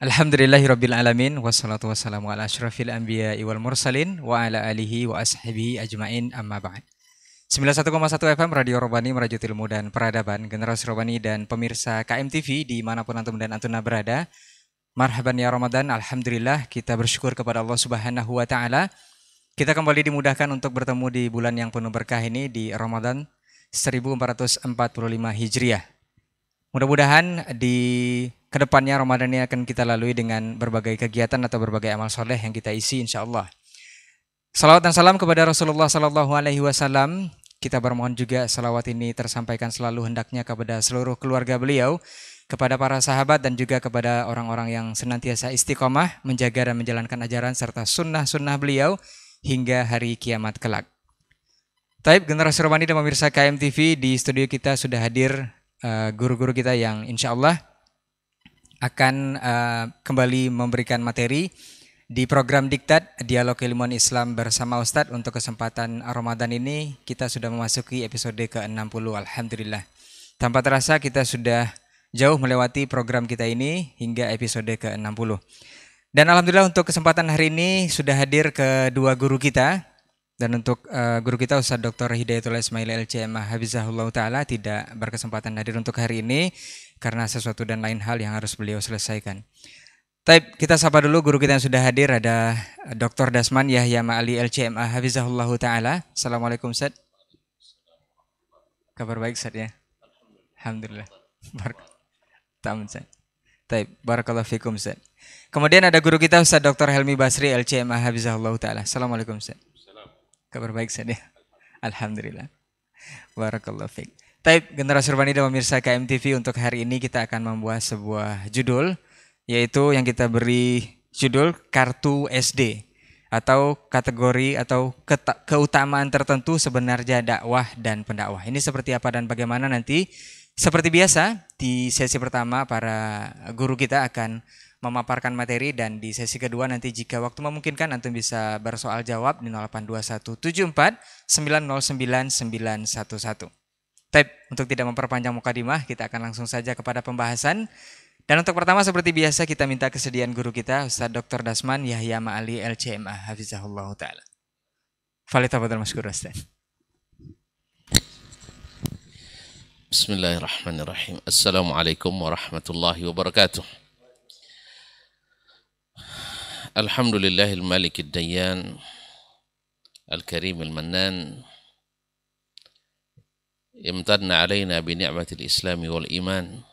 Alhamdulillahirabbil alamin wassalatu wassalamu ala asyrafil anbiya'i wal mursalin wa ala alihi wa ashabihi ajmain amma ba'd. 91,1 FM Radio Robani merajut ilmu dan peradaban, generasi Robani dan pemirsa KMTV dimanapun antum dan antuna berada. Marhaban ya Ramadan, alhamdulillah kita bersyukur kepada Allah Subhanahu wa taala. Kita kembali dimudahkan untuk bertemu di bulan yang penuh berkah ini di Ramadan 1445 Hijriah. Mudah-mudahan di kedepannya Ramadan ini akan kita lalui dengan berbagai kegiatan atau berbagai amal soleh yang kita isi insya Allah. Salawat dan salam kepada Rasulullah Sallallahu Alaihi Wasallam. Kita bermohon juga salawat ini tersampaikan selalu hendaknya kepada seluruh keluarga beliau, kepada para sahabat dan juga kepada orang-orang yang senantiasa istiqomah menjaga dan menjalankan ajaran serta sunnah-sunnah beliau hingga hari kiamat kelak. Taib generasi Romani dan pemirsa KMTV, di studio kita sudah hadir guru-guru kita yang insya Allah akan kembali memberikan materi di program Diktat Dialog Ilmuwan Islam bersama Ustadz. Untuk kesempatan Ramadan ini kita sudah memasuki episode ke-60, alhamdulillah. Tanpa terasa kita sudah jauh melewati program kita ini hingga episode ke-60. Dan alhamdulillah untuk kesempatan hari ini sudah hadir kedua guru kita. Dan untuk guru kita Ustaz Dr. Hidayatullah Ismail LCMA Hafizahullah Ta'ala tidak berkesempatan hadir untuk hari ini karena sesuatu dan lain hal yang harus beliau selesaikan. Taib, kita sapa dulu guru kita yang sudah hadir, ada Dr. Dasman Yahya Ma'ali LCMA Hafizahullah Ta'ala. Assalamualaikum Ustaz. Kabar baik Ustaz ya? Alhamdulillah. Taib, barakallahu fikum Ustaz. Kemudian ada guru kita Ustaz Dr. Helmi Basri LCMA Hafizahullah Ta'ala. Assalamualaikum Ustaz. Kabar baik Ustaz ya? Alhamdulillah. Barakallahu fiik. Taib, generasi Urbani dan pemirsa KMTV, untuk hari ini kita akan membuat sebuah judul, yaitu yang kita beri judul Kartu SD atau kategori atau keutamaan tertentu sebenarnya dakwah dan pendakwah. Ini seperti apa dan bagaimana nanti? Seperti biasa di sesi pertama para guru kita akan memaparkan materi, dan di sesi kedua nanti jika waktu memungkinkan antum bisa bersoal jawab di 082174909911. Baik, untuk tidak memperpanjang mukadimah, kita akan langsung saja kepada pembahasan. Dan untuk pertama seperti biasa kita minta kesediaan guru kita Ustaz Dr. Dasman Yahya Ma'ali LCMA Hafizahullah Ta'ala. Falitafadhal masykur Ustaz. Bismillahirrahmanirrahim. Assalamualaikum warahmatullahi wabarakatuh. Alhamdulillahil malikid dayyan al-karimil mannan imtanna alaina bi ni'matil islami wal iman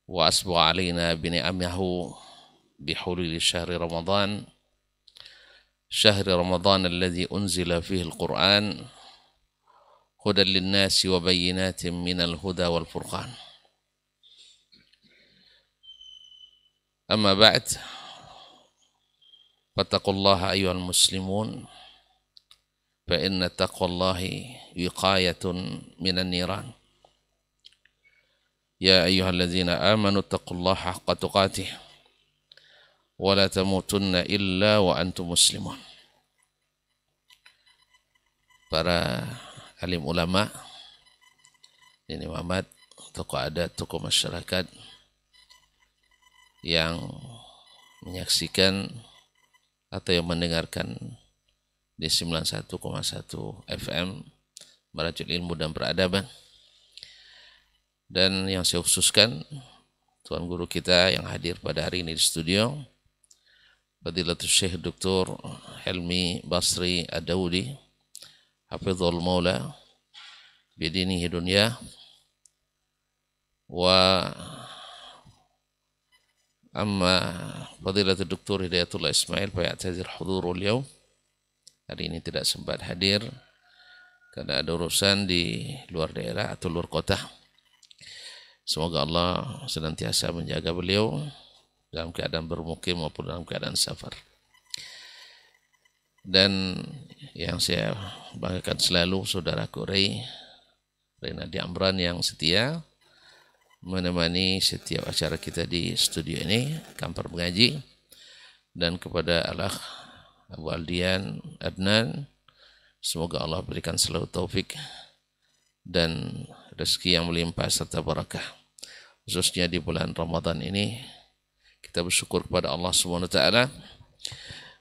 wa asbagha alaina bi ni'amihi bi hululi syahri ramadan alladhi unzila fihi al-Qur'an hudan lin-nasi wa bayyinatin minal huda wal furqan. أما بعد فاتقوا الله أيها المسلمون فإن تقوى الله وقاية من النيران يا أيها الذين آمنوا اتقوا الله حق تقاته ولا تموتن إلا وأنتم مسلمون. Para alim ulama, ini Muhammad, tokoh adat, tokoh masyarakat yang menyaksikan atau yang mendengarkan di 91,1 FM merajut ilmu dan peradaban, dan yang saya khususkan tuan guru kita yang hadir pada hari ini di studio, Fadilatul Syekh Dr. Helmi Basri Ad-Daudi Hafizul Maula bidinihi dunya wa Amma Fadilatul Dr. Hidayatullah Ismail fayatazir hudurul yaum. Hari ini tidak sempat hadir karena ada urusan di luar daerah atau luar kota. Semoga Allah senantiasa menjaga beliau dalam keadaan bermukim maupun dalam keadaan safar. Dan yang saya banggakan selalu saudaraku Renadi Amran yang setia menemani setiap acara kita di studio ini, Kampar Mengaji, dan kepada Al-Akh Abu Aldian Adnan, semoga Allah berikan selalu taufik dan rezeki yang melimpah serta barakah. khususnya di bulan Ramadan ini. Kita bersyukur kepada Allah Subhanahu wa taala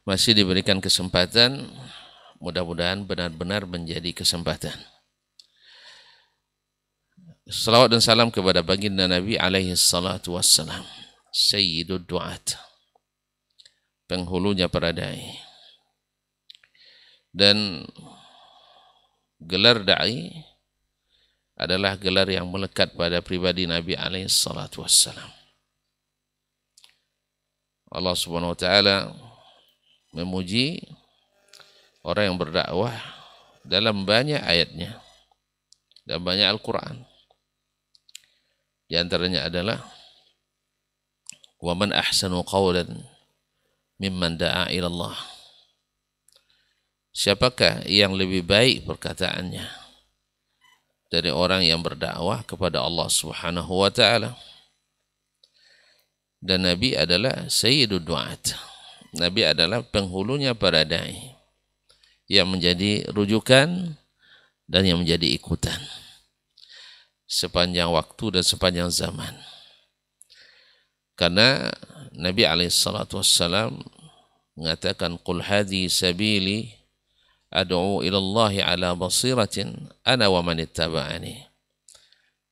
masih diberikan kesempatan, mudah-mudahan benar-benar menjadi kesempatan. Salawat dan salam kepada baginda Nabi alaihi salatu wassalam, Sayyidud Du'at, penghulunya para dai. Dan gelar dai adalah gelar yang melekat pada pribadi Nabi alaihi salatu wassalam. Allah Subhanahu wa taala memuji orang yang berdakwah dalam banyak ayatnya, dalam banyak Al-Quran. Di antaranya adalah wa man ahsanu qawlan mimman da'a ila Allah. Siapakah yang lebih baik perkataannya dari orang yang berdakwah kepada Allah Subhanahu wa taala? Dan Nabi adalah Sayyidud Du'at. Nabi adalah penghulunya para dai yang menjadi rujukan dan yang menjadi ikutan sepanjang waktu dan sepanjang zaman. Karena Nabi SAW mengatakan, Qul hadhi sabili ad'u ilallahi ala basiratin ana wa man ittaba'ani.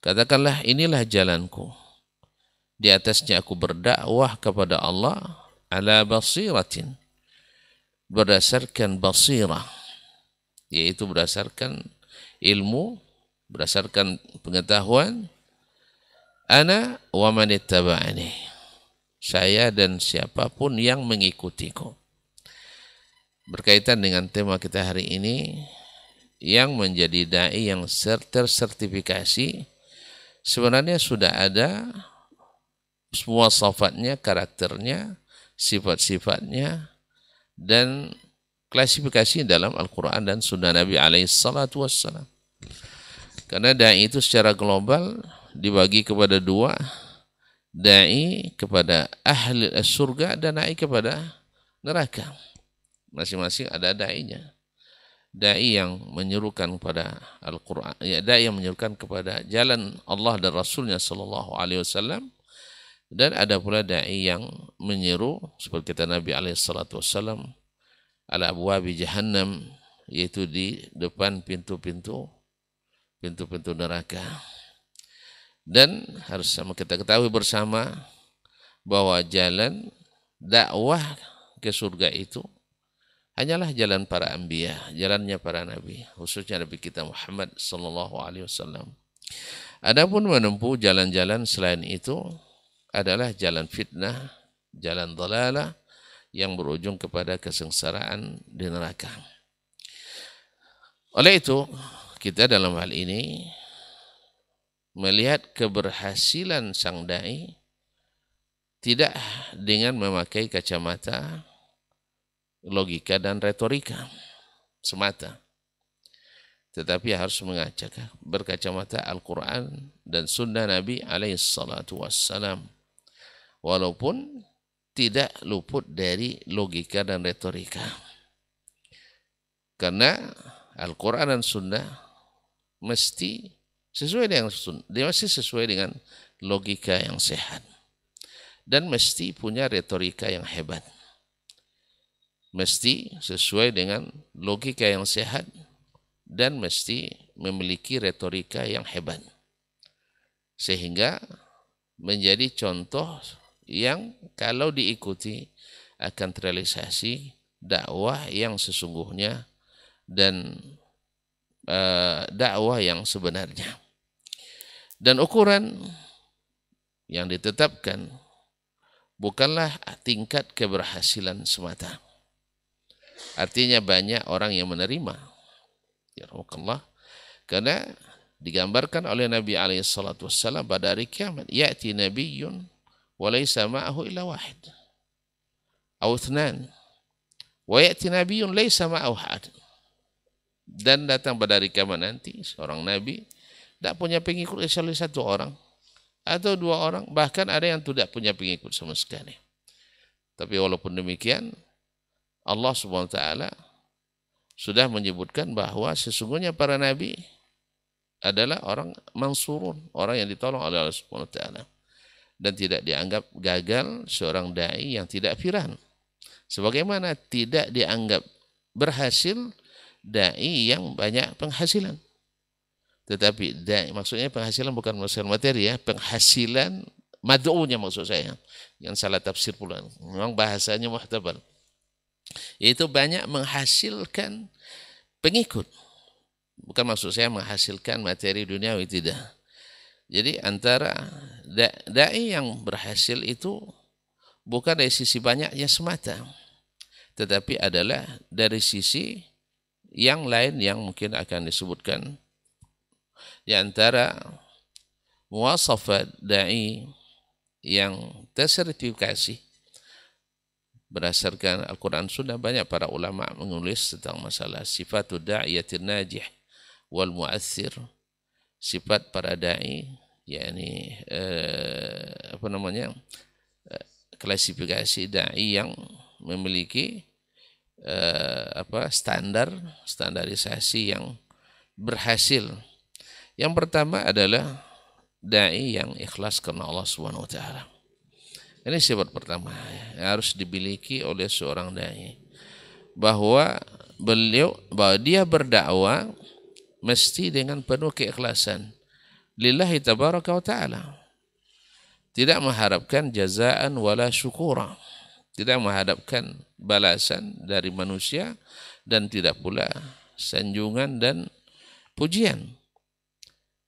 Katakanlah, inilah jalanku, di atasnya aku berdakwah kepada Allah ala basiratin, berdasarkan basirah, yaitu berdasarkan ilmu, berdasarkan pengetahuan. Ana wa man ittaba'ani, saya dan siapapun yang mengikutiku. Berkaitan dengan tema kita hari ini, yang menjadi dai yang tersertifikasi sebenarnya sudah ada semua sifatnya, karakternya, sifat-sifatnya, dan klasifikasi dalam Al-Quran dan Sunnah Nabi alaihi salatu wassalam. Karena da'i itu secara global dibagi kepada dua, da'i kepada ahli surga dan da'i kepada neraka. Masing-masing ada da'inya. Da'i yang menyerukan kepada Al-Quran, ya, da'i yang menyerukan kepada jalan Allah dan Rasulnya sallallahu alaihi wasallam, dan ada pula da'i yang menyeru seperti kata Nabi alaihi salatu wasallam, ala abwabi jahannam, yaitu di depan pintu-pintu neraka. Dan harus sama kita ketahui bersama bahwa jalan dakwah ke surga itu hanyalah jalan para anbiya, jalannya para nabi, khususnya Nabi kita Muhammad sallallahu alaihi wasallam. Adapun menempuh jalan-jalan selain itu adalah jalan fitnah, jalan dhalalah yang berujung kepada kesengsaraan di neraka. Oleh itu, kita dalam hal ini melihat keberhasilan sang dai tidak dengan memakai kacamata logika dan retorika semata, tetapi harus mengajak berkacamata Al-Quran dan Sunnah Nabi alaihi salatu wassalam, walaupun tidak luput dari logika dan retorika. Karena Al-Quran dan Sunnah mesti sesuai dengan dia mesti sesuai dengan logika yang sehat dan mesti punya retorika yang hebat. Mesti sesuai dengan logika yang sehat dan mesti memiliki retorika yang hebat, sehingga menjadi contoh yang kalau diikuti akan terrealisasi dakwah yang sesungguhnya dan dakwah yang sebenarnya. Dan ukuran yang ditetapkan bukanlah tingkat keberhasilan semata. Artinya banyak orang yang menerima, ya rahmatullah, karena digambarkan oleh Nabi alaihi salatu wassalam pada hari kiamat, ya'ti nabiyyun wa laysa ma'ahu illa wahid aw ithnan wa ya'ti nabiyyun laysa ma'ahu ahad. Dan datang pada hari kiamat nanti seorang nabi tidak punya pengikut kecuali satu orang atau dua orang, bahkan ada yang tidak punya pengikut sama sekali. Tapi walaupun demikian, Allah Subhanahu wa taala sudah menyebutkan bahwa sesungguhnya para nabi adalah orang mansurun, orang yang ditolong oleh Allah Subhanahu wa taala. dan tidak dianggap gagal seorang dai yang tidak firhan. Sebagaimana tidak dianggap berhasil dai yang banyak penghasilan. Tetapi dai, maksudnya penghasilan bukan penghasilan materi ya, penghasilan mad'unya maksud saya. Yang salah tafsir pula. Memang bahasanya muhtabal. Yaitu banyak menghasilkan pengikut. Bukan maksud saya menghasilkan materi duniawi, tidak. Jadi antara dai yang berhasil itu bukan dari sisi banyaknya semata, tetapi adalah dari sisi yang lain yang mungkin akan disebutkan. Di antara muwasafat dai yang tersertifikasi berdasarkan Al-Quran, sudah banyak para ulama menulis tentang masalah sifatul da'iyatin najih wal mu'athir, sifat para dai, yakni klasifikasi dai yang memiliki standarisasi yang berhasil. Yang pertama adalah dai yang ikhlas karena Allah Subhanahu wa taala. Ini sifat pertama yang harus dimiliki oleh seorang dai, bahwa dia berdakwah mesti dengan penuh keikhlasan lillahi tabaraka wa taala. Tidak mengharapkan jazaan wala syukura. Tidak mengharapkan balasan dari manusia dan tidak pula sanjungan dan pujian.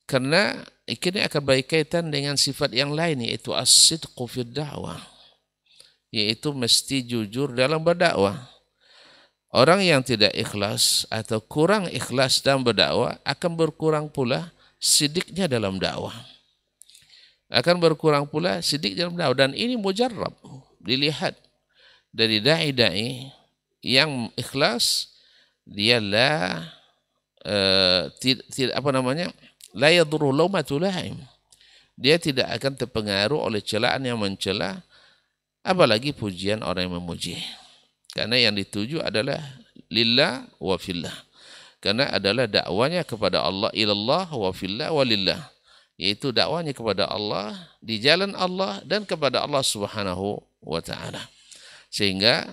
Karena ini akan berkaitan dengan sifat yang lain, yaitu as-sidqu fid da'wah, yaitu mesti jujur dalam berdakwah. Orang yang tidak ikhlas atau kurang ikhlas dalam berdakwah akan berkurang pula sidiknya dalam dakwah. Akan berkurang pula sidik dalam dakwah, dan ini mujarrab dilihat dari dai-dai yang ikhlas. Dia la yadurru laumatu laim. Dia tidak akan terpengaruh oleh celaan yang mencela, apalagi pujian orang yang memuji. Karena yang dituju adalah lillah wa fillah. Karena adalah dakwanya kepada Allah, ilallah wa fillah wa lillah. Yaitu dakwanya kepada Allah, di jalan Allah, dan kepada Allah Subhanahu wa ta'ala. Sehingga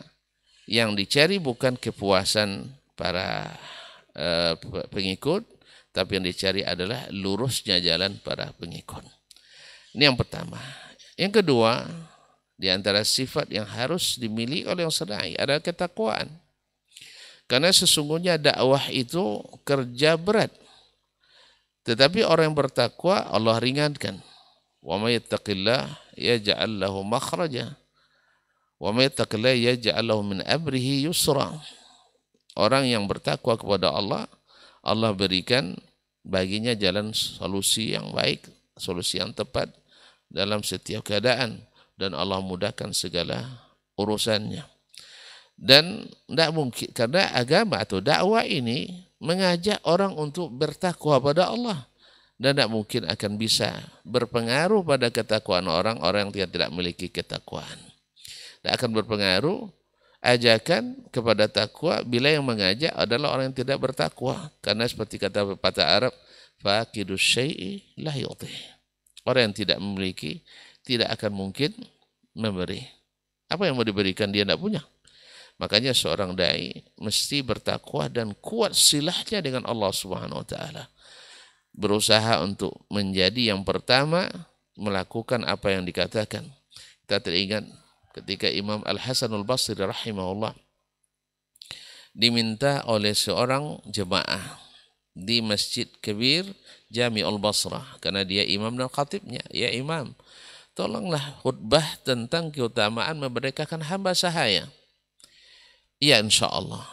yang dicari bukan kepuasan para pengikut, tapi yang dicari adalah lurusnya jalan para pengikut. Ini yang pertama. Yang kedua, di antara sifat yang harus dimiliki oleh seorang dai adalah ketakwaan. Karena sesungguhnya dakwah itu kerja berat. Tetapi orang yang bertakwa Allah ringankan. Wa may yattaqillah yaj'al lahu makhraja. Wa may yattaqillah yaj'al lahu min amrihi yusra. Orang yang bertakwa kepada Allah, Allah berikan baginya jalan solusi yang baik, solusi yang tepat dalam setiap keadaan, dan Allah mudahkan segala urusannya. Dan tidak mungkin, karena agama atau dakwah ini mengajak orang untuk bertakwa pada Allah, dan tidak mungkin akan bisa berpengaruh pada ketakwaan orang yang tidak memiliki ketakwaan. Tidak akan berpengaruh ajakan kepada takwa bila yang mengajak adalah orang yang tidak bertakwa. Karena seperti kata pepatah Arab, faqidus syai'i la yu'tih. Orang yang tidak memiliki tidak akan mungkin memberi. Apa yang mau diberikan dia tidak punya. Makanya seorang dai mesti bertakwa dan kuat silahnya dengan Allah Subhanahu wa taala. Berusaha untuk menjadi yang pertama melakukan apa yang dikatakan. Kita teringat ketika Imam Al-Hasan Al-Basri rahimahullah diminta oleh seorang jemaah di Masjid Kabir Jami'ul Basrah, karena dia imam dan khatibnya. Ya imam, tolonglah khutbah tentang keutamaan memerdekakan hamba sahaya. Ya insya Allah.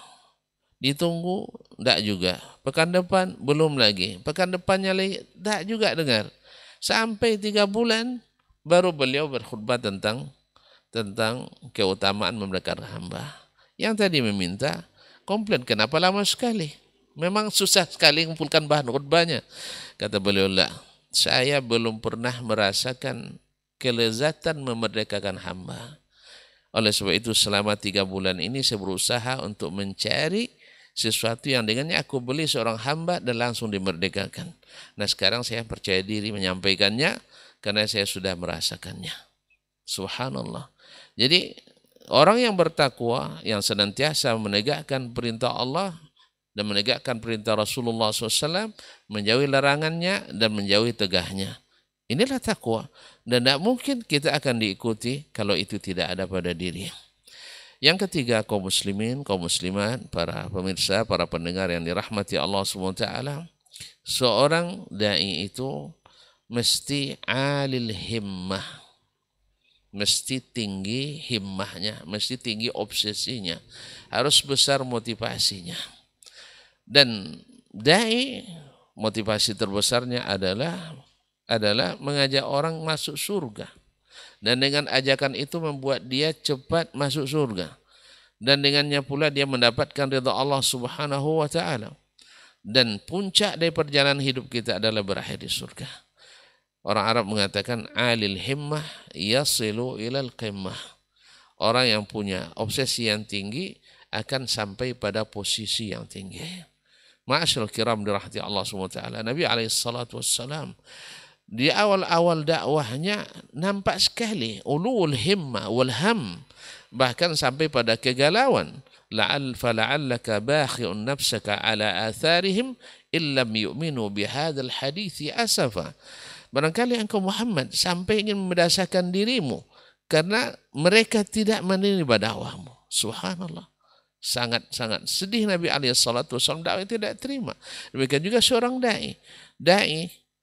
Ditunggu, tidak juga. Pekan depan, belum lagi. Pekan depannya lagi, tidak juga dengar. Sampai 3 bulan, baru beliau berkhutbah tentang keutamaan memerdekakan hamba. Yang tadi meminta, komplain, kenapa lama sekali? Memang susah sekali mengumpulkan bahan khutbahnya. Kata beliau, saya belum pernah merasakan kelezatan memerdekakan hamba. Oleh sebab itu selama 3 bulan ini saya berusaha untuk mencari sesuatu yang dengannya aku beli seorang hamba dan langsung dimerdekakan. Nah sekarang saya percaya diri menyampaikannya karena saya sudah merasakannya. Subhanallah. Jadi orang yang bertakwa, yang senantiasa menegakkan perintah Allah dan menegakkan perintah Rasulullah SAW, menjauhi larangannya dan menjauhi tegahnya. Inilah takwa. Dan tidak mungkin kita akan diikuti kalau itu tidak ada pada diri. Yang ketiga, kaum muslimin, kaum muslimat, para pemirsa, para pendengar yang dirahmati Allah SWT, seorang da'i itu mesti alil himmah, mesti tinggi himmahnya, mesti tinggi obsesinya, harus besar motivasinya. Dan da'i, motivasi terbesarnya adalah mengajak orang masuk surga. Dan dengan ajakan itu membuat dia cepat masuk surga. Dan dengannya pula dia mendapatkan ridha Allah Subhanahu wa taala. Dan puncak dari perjalanan hidup kita adalah berakhir di surga. Orang Arab mengatakan alil himmah yasilu ilal qimmah. Orang yang punya obsesi yang tinggi akan sampai pada posisi yang tinggi. Ma'asyiral kiram dirahmati Allah Subhanahu wa taala. Nabi alaihi salatu wassalam di awal-awal dakwahnya nampak sekali ulul himmah wal ham, bahkan sampai pada kegalauan. Fala'allaka bakhi'un nafsaka ala atharihim illam yu'minu bihadzal hadithi asafa. Barangkali engkau Muhammad sampai ingin membinasakan dirimu karena mereka tidak menerima dakwahmu. Subhanallah. Sangat-sangat sedih Nabi alaihi salatu wasallam dakwah tidak terima. Demikian juga seorang dai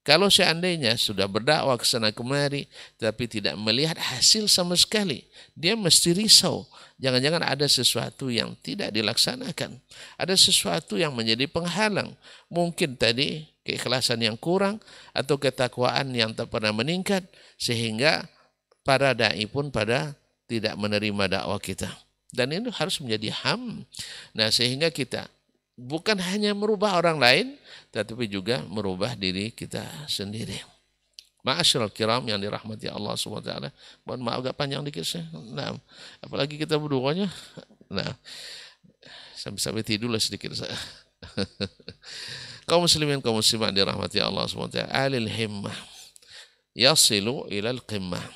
kalau seandainya sudah berdakwah ke sana kemari tapi tidak melihat hasil sama sekali, dia mesti risau. Jangan-jangan ada sesuatu yang tidak dilaksanakan. Ada sesuatu yang menjadi penghalang. Mungkin tadi keikhlasan yang kurang atau ketakwaan yang tak pernah meningkat sehingga para dai pun pada tidak menerima dakwah kita. Dan ini harus menjadi ham. Nah, sehingga kita bukan hanya merubah orang lain, tetapi juga merubah diri kita sendiri. Ma'asyiral kiram yang dirahmati Allah SWT. Mohon maaf agak panjang dikit saya. Nah, apalagi kita berduanya. Nah, sampai tidurlah sedikit saya. Kaum muslimin, kaum muslimat dirahmati Allah SWT. Alil himmah yasilu ilal qimmah.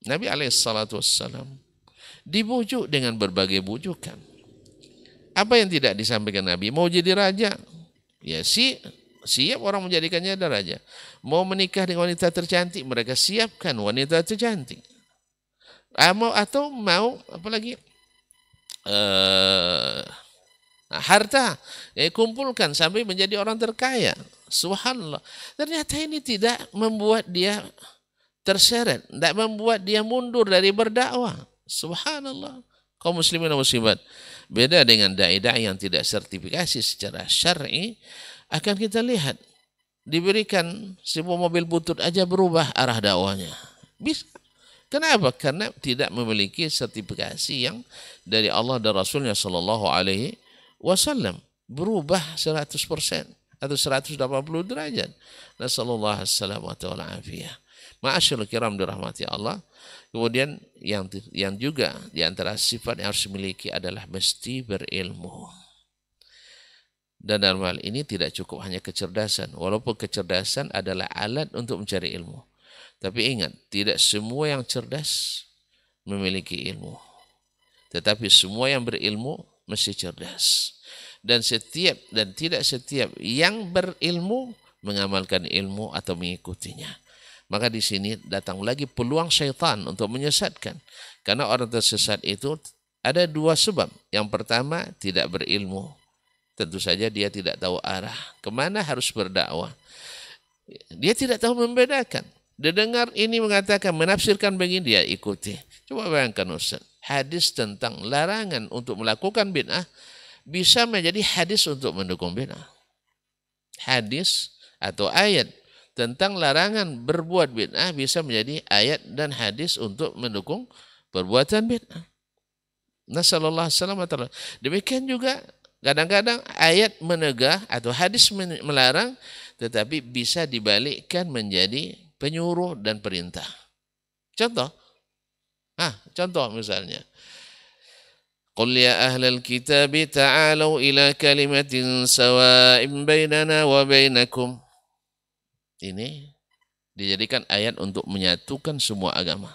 Nabi SAW dibujuk dengan berbagai bujukan. Apa yang tidak disampaikan Nabi? Mau jadi raja, ya siap orang menjadikannya raja. Mau menikah dengan wanita tercantik, mereka siapkan wanita tercantik. Atau mau apalagi harta, kumpulkan sampai menjadi orang terkaya. Subhanallah. Ternyata ini tidak membuat dia terseret, tidak membuat dia mundur dari berdakwah. Subhanallah. Kaum muslimin dan muslimat, beda dengan dai-dai yang tidak sertifikasi secara syar'i, akan kita lihat diberikan sebuah mobil butut aja berubah arah dakwanya. Bisa. Kenapa? Karena tidak memiliki sertifikasi yang dari Allah dan Rasulnya Sallallahu Alaihi Wasallam. Berubah 100% atau 180 derajat. Nasallallahu alaihi wasallam. Ma'asyiral kiram dirahmati Allah. Kemudian yang juga di antara sifat yang harus dimiliki adalah mesti berilmu. Dan dalam hal ini tidak cukup hanya kecerdasan, walaupun kecerdasan adalah alat untuk mencari ilmu. Tapi ingat, tidak semua yang cerdas memiliki ilmu. Tetapi semua yang berilmu mesti cerdas. Dan tidak setiap yang berilmu mengamalkan ilmu atau mengikutinya. Maka di sini datang lagi peluang syaitan untuk menyesatkan. Karena orang tersesat itu ada dua sebab. Yang pertama, tidak berilmu. Tentu saja dia tidak tahu arah. Kemana harus berdakwah. Dia tidak tahu membedakan. Dia dengar ini mengatakan, menafsirkan begini, dia ikuti. Coba bayangkan Ustaz. Hadis tentang larangan untuk melakukan bid'ah bisa menjadi hadis untuk mendukung bid'ah. Hadis atau ayat tentang larangan berbuat bid'ah bisa menjadi ayat dan hadis untuk mendukung perbuatan bid'ah. Nasallallahu alaihi wasallam. Demikian juga kadang-kadang ayat menegah atau hadis melarang tetapi bisa dibalikkan menjadi penyuruh dan perintah. Contoh misalnya. Qul ya ahlal kitab ta'alu ila kalimatin sawa'in bainana wa bainakum. Ini Dijadikan ayat untuk menyatukan semua agama.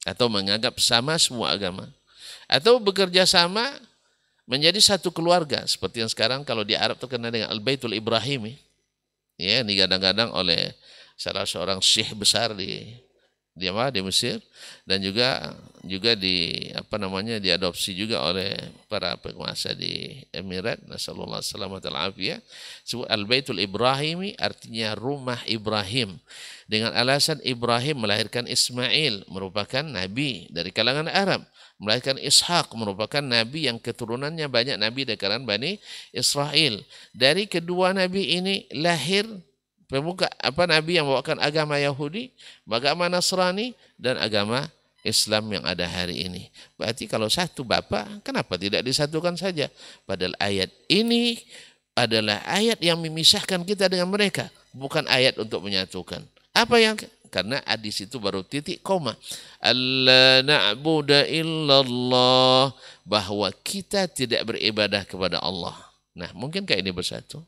Atau menganggap sama semua agama. Atau bekerja sama menjadi satu keluarga. Seperti yang sekarang kalau di Arab terkenal dengan Al-Baitul Ibrahimi. Ya, digadang-gadang oleh salah seorang syekh besar di Mesir, dan juga diadopsi juga oleh para penguasa di Emirat. Nasallallahu alaihi wasallam. Sebut Al-Baitul Ibrahimi artinya rumah Ibrahim. Dengan alasan Ibrahim melahirkan Ismail, merupakan nabi dari kalangan Arab. Melahirkan Ishak, merupakan nabi yang keturunannya banyak nabi dari kalangan Bani Israel. Dari kedua nabi ini lahir nabi yang membawakan agama Yahudi, agama Nasrani, dan agama Islam yang ada hari ini. Berarti kalau satu bapak, kenapa tidak disatukan saja? Padahal ayat ini adalah ayat yang memisahkan kita dengan mereka, bukan ayat untuk menyatukan. Apa yang karena hadis itu baru titik koma. Alla na'budu illallah, bahwa kita tidak beribadah kepada Allah. Nah, mungkinkah ini bersatu?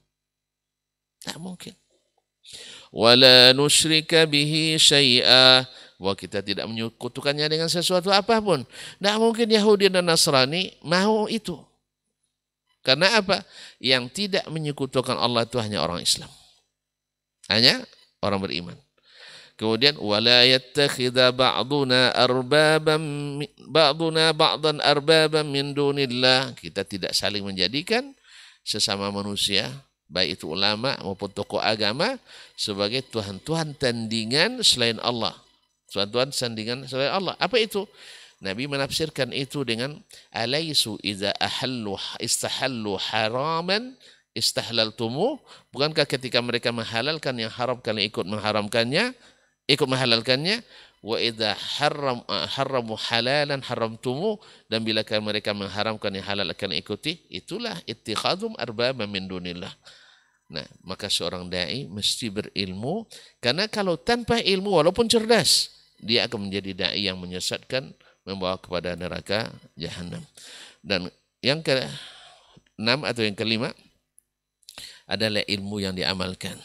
Tak mungkin. Wala nusyrika bihi syai'a, bahwa kita tidak menyekutukannya dengan sesuatu apapun. Tidak mungkin Yahudi dan Nasrani mau itu. Karena apa? Yang tidak menyekutukan Allah itu hanya orang Islam. Hanya orang beriman. Kemudian wala yattakhidha ba'duna ba'dan arbaban min dunillah. Kita tidak saling menjadikan sesama manusia, baik itu ulama maupun tokoh agama, sebagai tuhan-tuhan tandingan selain Allah. Tuhan-tuhan tandingan selain Allah. Apa itu? Nabi menafsirkan itu dengan alaisu idza istahallu haraman istahlaltumu. Bukankah ketika mereka menghalalkan yang haram, kalian ikut menghalalkannya? Wa idza haramu halalan haramtumu, dan bila mereka mengharamkan yang halal akan ikuti. Itulah ittikhadhum arbaba min dunillah. Nah, maka seorang dai mesti berilmu, karena kalau tanpa ilmu walaupun cerdas, dia akan menjadi dai yang menyesatkan, membawa kepada neraka jahanam. Dan yang keenam atau yang kelima adalah ilmu yang diamalkan.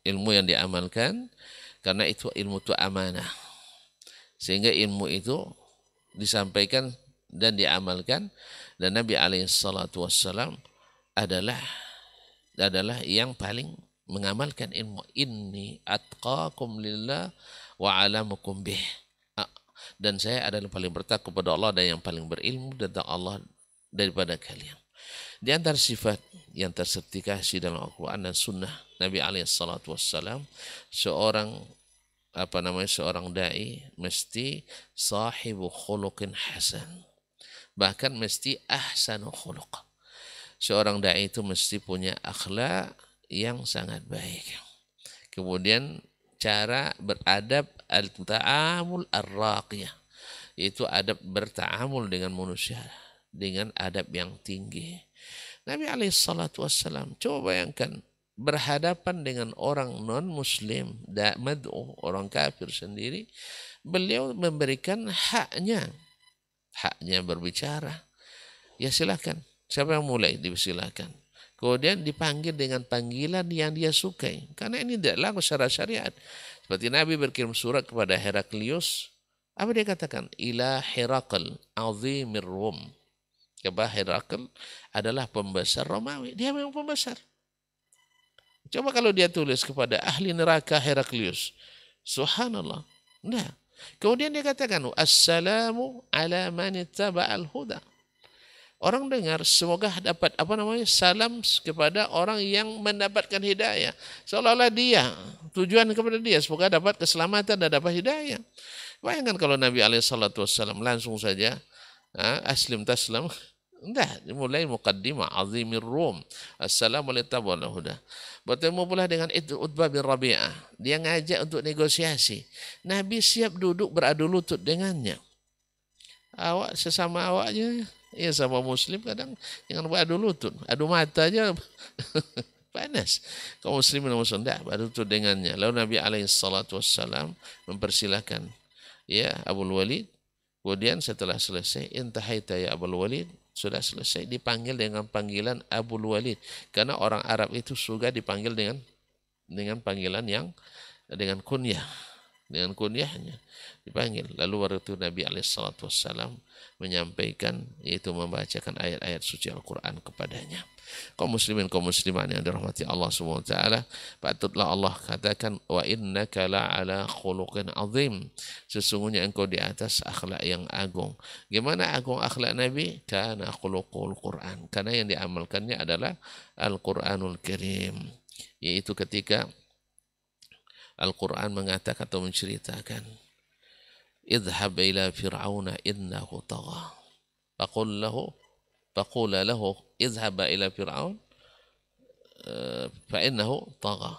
Ilmu yang diamalkan, karena itu ilmu itu amanah. Sehingga ilmu itu disampaikan dan diamalkan. Dan Nabi SAW adalah yang paling mengamalkan ilmu. Inni atqakum lillah wa alamukum bih. Dan saya adalah paling bertakwa kepada Allah dan yang paling berilmu tentang Allah daripada kalian. Di antara sifat yang tersertifikasi dalam Al-Quran dan Sunnah Nabi SAW, seorang dai mesti sahibu khuluqin hasan, bahkan mesti ahsanu khuluq. Seorang dai itu mesti punya akhlak yang sangat baik. Kemudian cara beradab al-ta'amul ar-raqiyah, yaitu adab berta'amul dengan manusia dengan adab yang tinggi. Nabi SAW, coba bayangkan berhadapan dengan orang non-muslim, mad'u, orang kafir sendiri, beliau memberikan haknya berbicara. Ya silakan, siapa yang mulai dipersilakan. Kemudian dipanggil dengan panggilan yang dia sukai, karena ini tidak laku secara syariat. Seperti Nabi berkirim surat kepada Heraklius, apa dia katakan? Ila Herakl azimir Rum. Kepada Herakl adalah pembesar Romawi, dia memang pembesar. Coba kalau dia tulis kepada ahli neraka Heraklius, subhanallah. Nah, kemudian dia katakan, assalamu ala man ittaba'al huda. Orang dengar, semoga dapat salam kepada orang yang mendapatkan hidayah. Seolah-olah dia, tujuan kepada dia, semoga dapat keselamatan dan dapat hidayah. Bayangkan kalau Nabi SAW langsung saja, aslim taslam. Enggak, dimulai muqaddimah azimir Rum. Assalamualaikum warahmatullahi wabarakatuh. Bertemu pula dengan Utbah bin Rabi'ah. Dia ngajak untuk negosiasi. Nabi siap duduk beradu lutut dengannya. Awak sesama awaknya, ya sama muslim kadang jangan beradu lutut. Adu mata aja panas. Kaum muslimin dan muslim enggak beradu lutut dengannya. Lalu Nabi SAW mempersilahkan ya Abul Walid. Kemudian setelah selesai, intahaita ya Abul Walid, sudah selesai, dipanggil dengan panggilan Abul Walid, karena orang Arab itu suka dipanggil dengan panggilan yang dengan kunyah, dengan kunyahnya dipanggil. Lalu waktu Nabi SAW menyampaikan, yaitu membacakan ayat-ayat suci Al-Quran kepadanya. Kaum muslimin, kaum muslimat yang dirahmati Allah SWT, patutlah Allah katakan, wa innaka la'ala khuluqin azim, sesungguhnya engkau di atas akhlak yang agung. Gimana agung akhlak Nabi? Kana khuluqul Quran, karena yang diamalkannya adalah Al-Quranul Karim, yaitu ketika Al-Quran mengatakan atau menceritakan, idhhab ila fir'auna innahu tagha, faqula lahu idhhab ila fir'aun fa innahu tagha,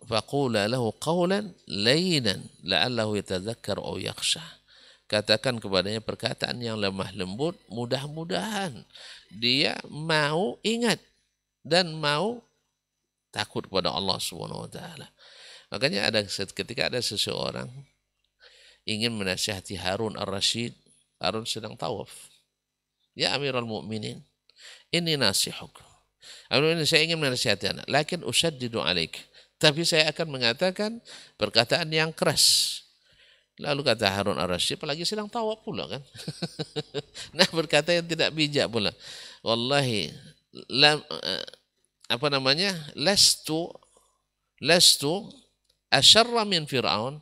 faqula lahu qawlan layyinan la'allahu yatadhakkar aw yakhsha. Katakan kepadanya perkataan yang lemah lembut, mudah-mudahan dia mau ingat dan mau takut kepada Allah Subhanahu wa taala. Makanya ketika ada seseorang ingin menasihati Harun ar-Rasyid, Harun sedang tawaf. Ya Amirul Mukminin, ini nasihuk. Amirul Mukminin, saya ingin menasihati anak, lakin usyaddidu alaik. Tapi saya akan mengatakan perkataan yang keras. Lalu kata Harun ar-Rasyid, apalagi sedang tawaf pula kan. Nah, berkata yang tidak bijak pula. Wallahi, lastu asyarra min Fir'aun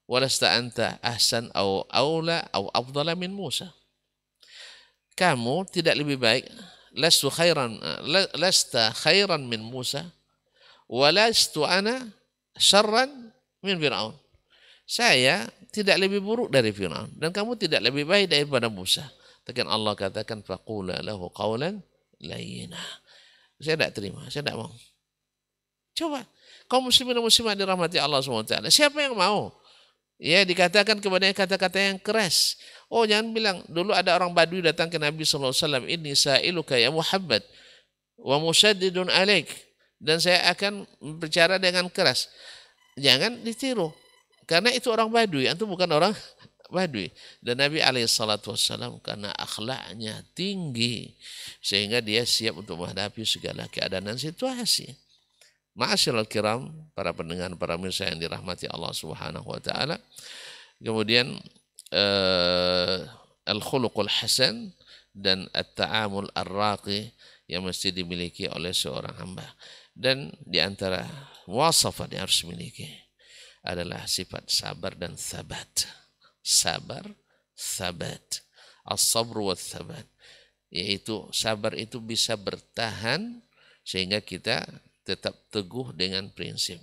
walasta anta ahsan au aula au afdala min Musa. Kamu tidak lebih baik, lasta khairan min Musa walastu ana syarran min Fir'aun. Saya tidak lebih buruk dari Fir'aun dan kamu tidak lebih baik daripada Musa. Tapi Allah katakan faqula lahu qawlan layyina. Saya tidak terima, saya tidak mau. Coba, kaum muslimin dan muslimat dirahmati Allah SWT. Siapa yang mau? Ya, dikatakan kepadanya kata-kata yang keras. Oh, jangan bilang, dulu ada orang Badui datang ke Nabi SAW, ini sa'iluka ya Muhammad, wa musaddidun alaik. Dan saya akan berbicara dengan keras. Jangan ditiru. Karena itu orang Badui, itu bukan orang Badui. Dan Nabi SAW karena akhlaknya tinggi, sehingga dia siap untuk menghadapi segala keadaan dan situasi. Ma'asyiral kiram, para pendengar, para pemirsa yang dirahmati Allah Subhanahu wa taala. Kemudian al-khuluqul hasan dan at-ta'amul ar-raqi yang mesti dimiliki oleh seorang hamba. Dan di antara wasafat yang harus dimiliki adalah sifat sabar dan sabat. Sabar, sabat. As-sabr wa sabat. Yaitu sabar itu bisa bertahan sehingga kita tetap teguh dengan prinsip.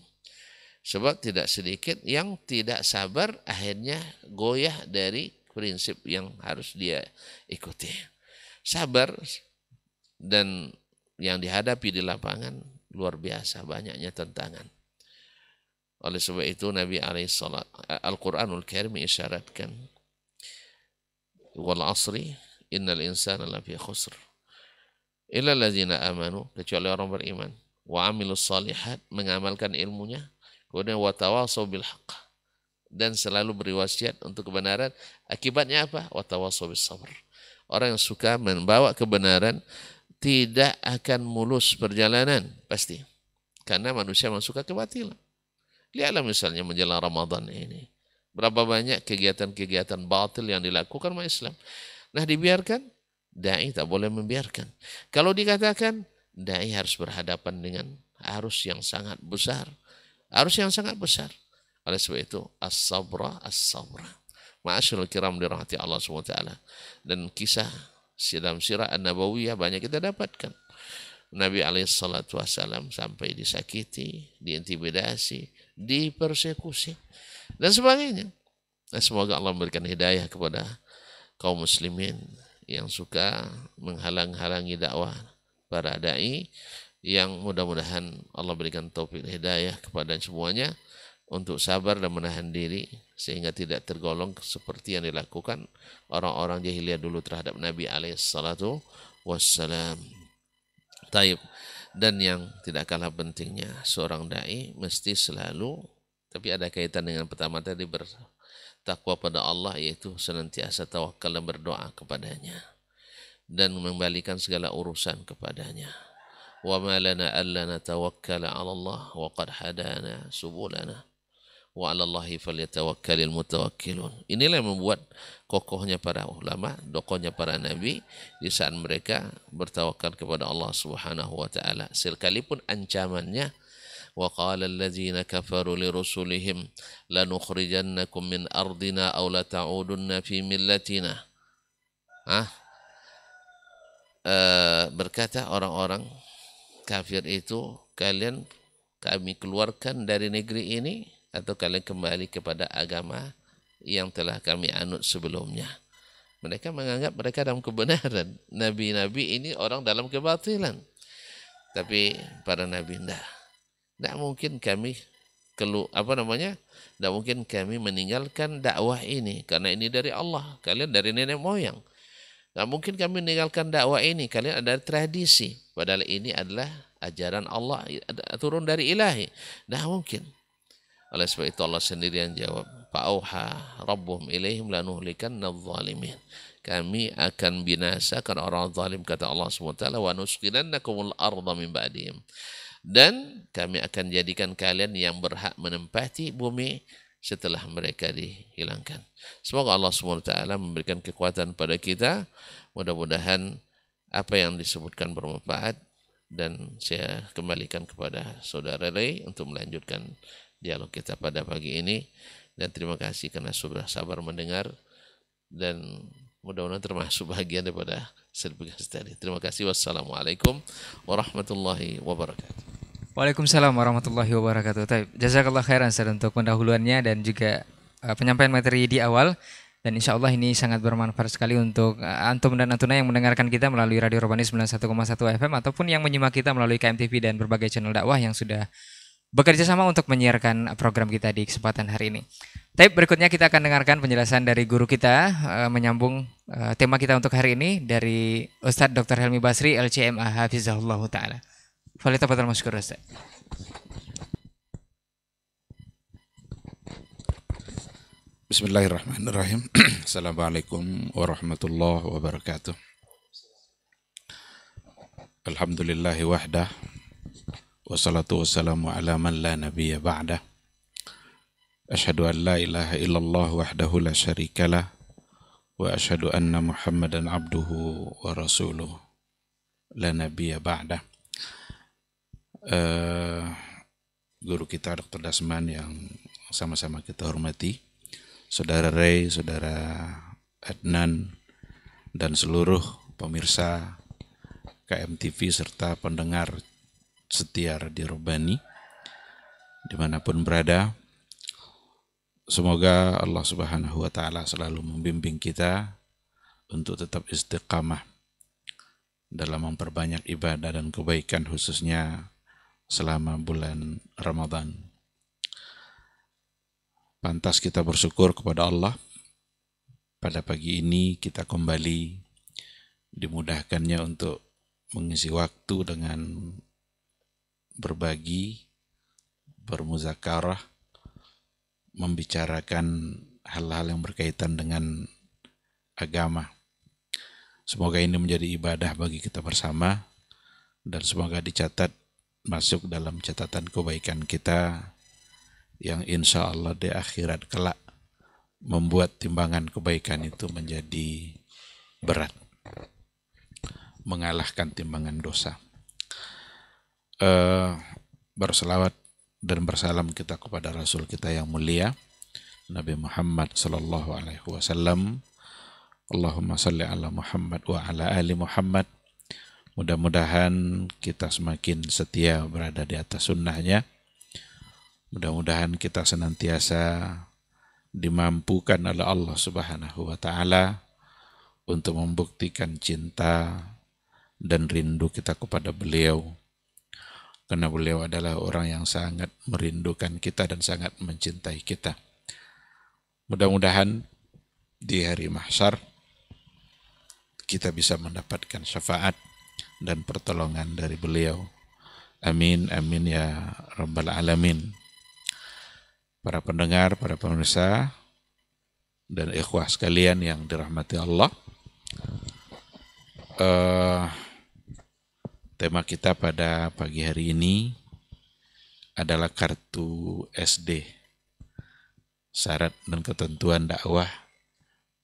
Sebab tidak sedikit yang tidak sabar akhirnya goyah dari prinsip yang harus dia ikuti. Sabar dan yang dihadapi di lapangan luar biasa banyaknya tantangan. Oleh sebab itu Nabi Al-Quranul Karim isyaratkan, wal asri innal insana lafi khusr illa allazina amanu, kecuali orang beriman, wa amilus salihat, mengamalkan ilmunya, kemudian wa tawasau bil haqq, dan selalu berwasiat untuk kebenaran. Akibatnya apa? Wa tawasau bis sabr. Orang yang suka membawa kebenaran tidak akan mulus perjalanan pasti, karena manusia yang suka kebatilan. Lihatlah misalnya menjelang Ramadan ini, berapa banyak kegiatan-kegiatan batil yang dilakukan oleh Islam. Nah, dibiarkan? Dai tak boleh membiarkan. Kalau dikatakan dai harus berhadapan dengan arus yang sangat besar. Arus yang sangat besar. Oleh sebab itu, as-sabra, as-sabra. Ma'asyiral kiram dirahmati Allah SWT. Dan kisah dalam sirah An-Nabawiyah banyak kita dapatkan. Nabi SAW sampai disakiti, diintimidasi, dipersekusi, dan sebagainya. Dan semoga Allah memberikan hidayah kepada kaum muslimin yang suka menghalang-halangi dakwah para da'i, yang mudah-mudahan Allah berikan taufik hidayah kepada semuanya untuk sabar dan menahan diri sehingga tidak tergolong seperti yang dilakukan orang-orang jahiliyah dulu terhadap Nabi SAW. Taib. Dan yang tidak kalah pentingnya, seorang da'i mesti selalu, tapi ada kaitan dengan pertama tadi, bertakwa pada Allah, yaitu senantiasa tawakal dan berdoa kepadanya dan mengembalikan segala urusan kepadanya. wa ma lana alla natawakkala 'ala Allah wa qad hadana subulana wa 'ala Allahi falyatawakkalul mutawakkilun. Inilah yang membuat kokohnya para ulama, dokohnya para nabi di saat mereka bertawakal kepada Allah Subhanahu wa taala. Sekalipun ancamannya wa qala allazina kafaru li rusulihim lanukhrijannakum min ardina aw la ta'udunna fi millatina. Berkata orang-orang kafir itu, kami keluarkan dari negeri ini atau kalian kembali kepada agama yang telah kami anut sebelumnya. Mereka menganggap mereka dalam kebenaran. Nabi-nabi ini orang dalam kebatilan. Tapi para nabi tidak mungkin kami tidak mungkin kami meninggalkan dakwah ini karena ini dari Allah. Kalian dari nenek moyang. Tidak mungkin kami meninggalkan dakwah ini. Kalian ada tradisi. Padahal ini adalah ajaran Allah turun dari ilahi. Tidak mungkin. Oleh sebab itu Allah sendiri yang jawab, fa'auha rabbuhum ilaihim lanuhlikanna adh-dhalimin. Kami akan binasakan orang zalim, kata Allah SWT, wa nuskinannakumul arda min ba'dihim. Dan kami akan jadikan kalian yang berhak menempati bumi setelah mereka dihilangkan. Semoga Allah SWT memberikan kekuatan pada kita. Mudah-mudahan apa yang disebutkan bermanfaat. Dan saya kembalikan kepada Saudara Ray untuk melanjutkan dialog kita pada pagi ini, dan terima kasih karena sudah sabar mendengar dan mudah-mudahan termasuk bagian daripada sertifikasi tadi. Terima kasih. Wassalamualaikum warahmatullahi wabarakatuh. Waalaikumsalam warahmatullahi wabarakatuh. Jazakallah khairan Ustaz untuk pendahuluannya dan juga penyampaian materi di awal, dan insya Allah ini sangat bermanfaat sekali untuk antum dan antuna yang mendengarkan kita melalui Radio Robbani 91,1 FM ataupun yang menyimak kita melalui KMTV dan berbagai channel dakwah yang sudah bekerja sama untuk menyiarkan program kita di kesempatan hari ini. Tapi berikutnya kita akan dengarkan penjelasan dari guru kita menyambung tema kita untuk hari ini dari Ustadz Dr. Helmi Basri LCMA Hafizahullah Ta'ala. Falitafadhal masykur Ustadz. Bismillahirrahmanirrahim. Assalamualaikum warahmatullahi wabarakatuh. Alhamdulillahi wahdah. Wassalatu wassalamu ala man la nabiyya ba'dah. Asyhadu an la ilaha illallah wahdahu la syarikalah wa asyhadu anna Muhammadan abduhu wa rasuluh la nabiyya ba'dah. Guru kita Dr. Dasman yang sama-sama kita hormati, Saudara Ray, Saudara Adnan, dan seluruh pemirsa KMTV serta pendengar setia Radio Robbani dimanapun berada. Semoga Allah Subhanahu wa Ta'ala selalu membimbing kita untuk tetap istiqamah dalam memperbanyak ibadah dan kebaikan, khususnya selama bulan Ramadan. Pantas kita bersyukur kepada Allah, pada pagi ini kita kembali dimudahkannya untuk mengisi waktu dengan berbagi, bermuzakarah, membicarakan hal-hal yang berkaitan dengan agama. Semoga ini menjadi ibadah bagi kita bersama dan semoga dicatat masuk dalam catatan kebaikan kita yang insya Allah di akhirat kelak membuat timbangan kebaikan itu menjadi berat, mengalahkan timbangan dosa. Berselawat dan bersalam kita kepada Rasul kita yang mulia Nabi Muhammad sallallahu alaihi wasallam. Allahumma salli ala Muhammad wa ala ali Muhammad. Mudah-mudahan kita semakin setia berada di atas sunnahnya. Mudah-mudahan kita senantiasa dimampukan oleh Allah Subhanahu wa Ta'ala untuk membuktikan cinta dan rindu kita kepada beliau, karena beliau adalah orang yang sangat merindukan kita dan sangat mencintai kita. Mudah-mudahan di hari mahsyar kita bisa mendapatkan syafaat dan pertolongan dari beliau. Amin, amin ya rabbal alamin. Para pendengar, para pemirsa, dan ikhwah sekalian yang dirahmati Allah, Tema kita pada pagi hari ini adalah kartu SD, syarat dan ketentuan dakwah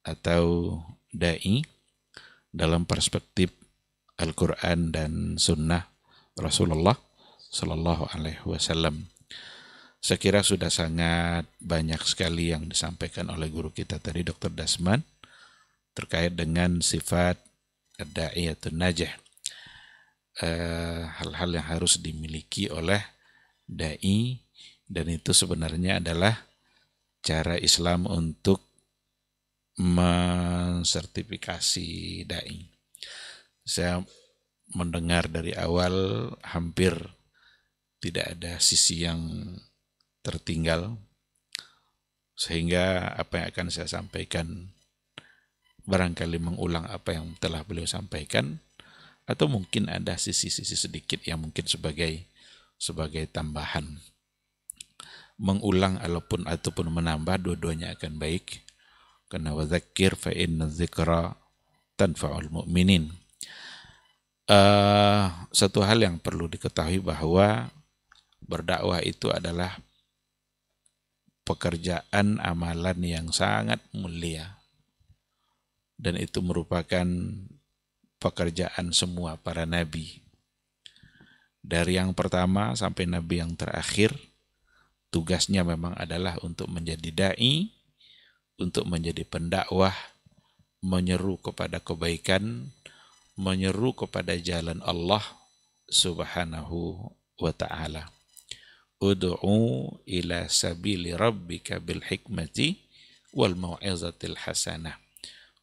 atau dai dalam perspektif Al-Quran dan Sunnah Rasulullah Sallallahu Alaihi Wasallam. Saya kira sudah sangat banyak sekali yang disampaikan oleh guru kita tadi, Dr. Dasman, terkait dengan sifat Da'iyatun Najah. Hal-hal yang harus dimiliki oleh da'i, dan itu sebenarnya adalah cara Islam untuk mensertifikasi da'i. Saya mendengar dari awal hampir tidak ada sisi yang tertinggal, sehingga apa yang akan saya sampaikan barangkali mengulang apa yang telah beliau sampaikan, atau mungkin ada sisi-sisi sedikit yang mungkin sebagai tambahan. Mengulang ataupun menambah, dua-duanya akan baik, karena wadzakir fa inna dzikra tanfa'ul mu'minin. Satu hal yang perlu diketahui bahwa berdakwah itu adalah pekerjaan amalan yang sangat mulia, dan itu merupakan pekerjaan semua para nabi. Dari yang pertama sampai nabi yang terakhir, tugasnya memang adalah untuk menjadi da'i, untuk menjadi pendakwah, menyeru kepada kebaikan, menyeru kepada jalan Allah Subhanahu wa ta'ala. Ud'u ila sabili rabbika bil hikmati wal mau'izatil hasanah.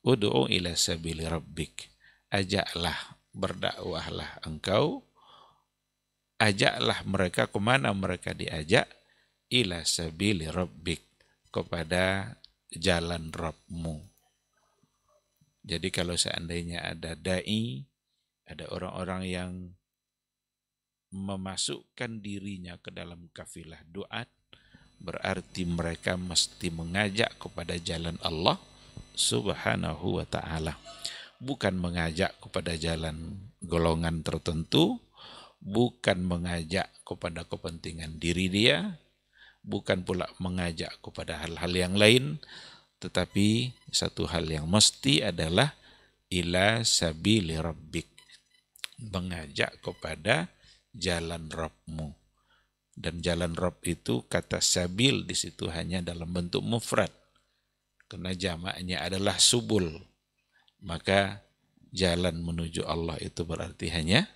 Ud'u ila sabili rabbik. Ajaklah, berdakwahlah engkau, ajaklah mereka kemana mereka diajak, ila sabili rabbik, kepada jalan Rabbmu. Jadi kalau seandainya ada da'i, ada orang-orang yang memasukkan dirinya ke dalam kafilah duat, berarti mereka mesti mengajak kepada jalan Allah Subhanahu wa ta'ala. Bukan mengajak kepada jalan golongan tertentu, bukan mengajak kepada kepentingan diri dia, bukan pula mengajak kepada hal-hal yang lain, tetapi satu hal yang mesti adalah ila sabili rabbik, mengajak kepada jalan Rabbmu. Dan jalan Rabb itu, kata sabil di situ hanya dalam bentuk mufrad, karena jamaknya adalah subul. Maka jalan menuju Allah itu berarti hanya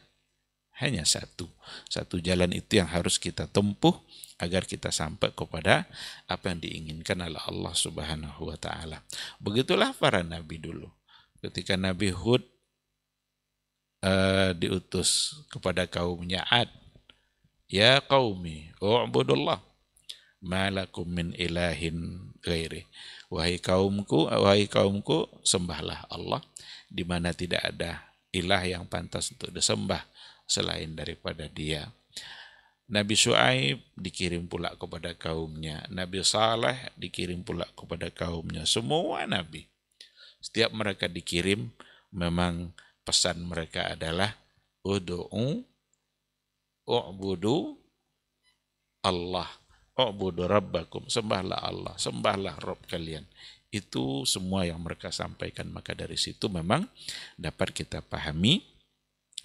satu. Satu jalan itu yang harus kita tempuh agar kita sampai kepada apa yang diinginkan oleh Allah Subhanahu wa ta'ala. Begitulah para nabi dulu. Ketika Nabi Hud diutus kepada kaumnya Ad, ya qaumi u'budullah ma lakum min ilahin ghairi. Wahai kaumku, sembahlah Allah, di mana tidak ada ilah yang pantas untuk disembah selain daripada Dia. Nabi Syuaib dikirim pula kepada kaumnya, Nabi Saleh dikirim pula kepada kaumnya. Semua nabi, setiap mereka dikirim, memang pesan mereka adalah u'budu Allah, u'budu rabbakum, sembahlah Allah, sembahlah Rabb kalian. Itu semua yang mereka sampaikan. Maka dari situ memang dapat kita pahami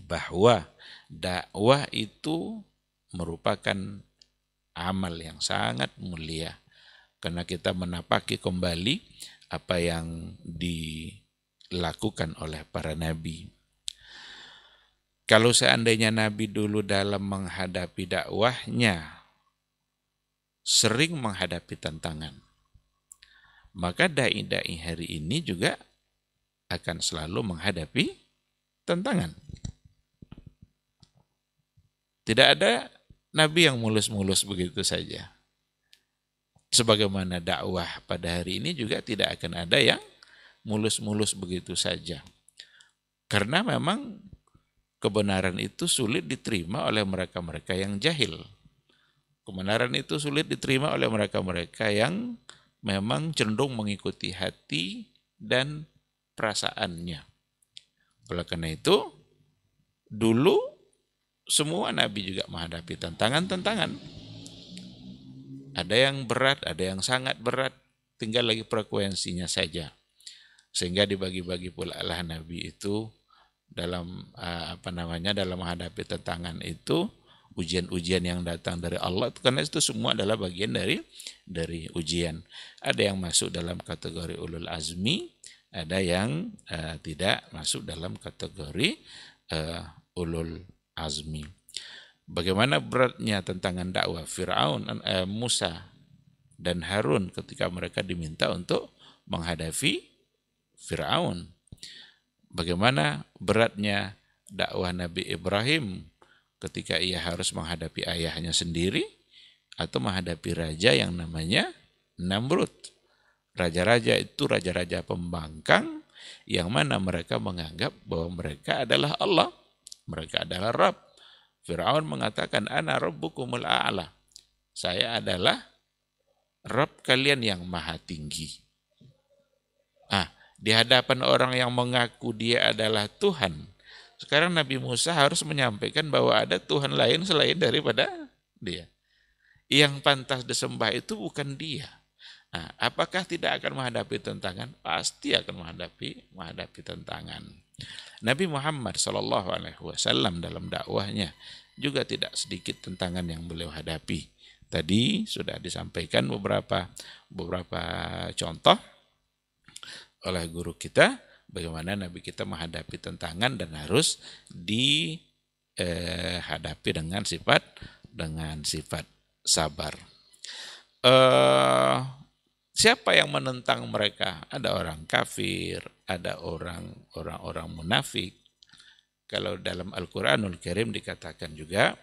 bahwa dakwah itu merupakan amal yang sangat mulia, karena kita menapaki kembali apa yang dilakukan oleh para nabi. Kalau seandainya nabi dulu dalam menghadapi dakwahnya sering menghadapi tantangan, maka dai-dai hari ini juga akan selalu menghadapi tantangan. Tidak ada nabi yang mulus-mulus begitu saja. Sebagaimana dakwah pada hari ini juga tidak akan ada yang mulus-mulus begitu saja. Karena memang kebenaran itu sulit diterima oleh mereka-mereka yang jahil. Kebenaran itu sulit diterima oleh mereka-mereka yang memang cenderung mengikuti hati dan perasaannya. Oleh karena itu, dulu semua nabi juga menghadapi tantangan-tantangan. Ada yang berat, ada yang sangat berat, tinggal lagi frekuensinya saja. Sehingga dibagi-bagi pula lah nabi itu dalam dalam menghadapi tantangan itu, ujian-ujian yang datang dari Allah, karena itu semua adalah bagian dari ujian. Ada yang masuk dalam kategori ulul azmi, ada yang tidak masuk dalam kategori ulul azmi. Bagaimana beratnya tantangan dakwah Fir'aun, Musa dan Harun ketika mereka diminta untuk menghadapi Fir'aun. Bagaimana beratnya dakwah Nabi Ibrahim ketika ia harus menghadapi ayahnya sendiri atau menghadapi raja yang namanya Namrud. Raja-raja itu raja-raja pembangkang yang mana mereka menganggap bahwa mereka adalah Allah, mereka adalah Rabb. Fir'aun mengatakan, ana rabbukumul a'la. Saya adalah Rabb kalian yang maha tinggi. Di hadapan orang yang mengaku dia adalah Tuhan. Sekarang Nabi Musa harus menyampaikan bahwa ada Tuhan lain selain daripada dia. Yang pantas disembah itu bukan dia. Apakah tidak akan menghadapi tantangan? Pasti akan menghadapi tantangan. Nabi Muhammad SAW dalam dakwahnya juga tidak sedikit tantangan yang beliau hadapi. Tadi sudah disampaikan beberapa contoh oleh guru kita bagaimana Nabi kita menghadapi tantangan dan harus dihadapi dengan sifat sabar. Siapa yang menentang mereka? Ada orang kafir, ada orang munafik. Kalau dalam Al-Qur'anul Karim dikatakan juga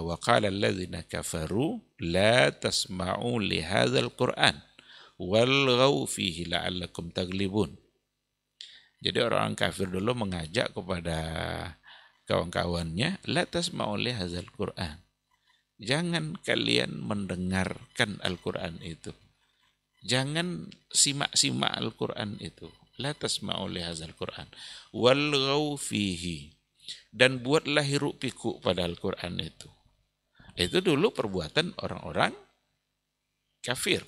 wa qala alladzina kafaru la tasma'u li hadzal Qur'an walghaw fihi la'allakum taglibun. Jadi orang kafir dulu mengajak kepada kawan-kawannya, la tasma'u li hadzal Qur'an. Jangan kalian mendengarkan Al-Qur'an itu. Jangan simak-simak Al-Qur'an itu. La tasma'u li hadzal Qur'an walghaw fihi. Dan buatlah hiruk pikuk pada Al-Qur'an itu. Itu dulu perbuatan orang-orang kafir.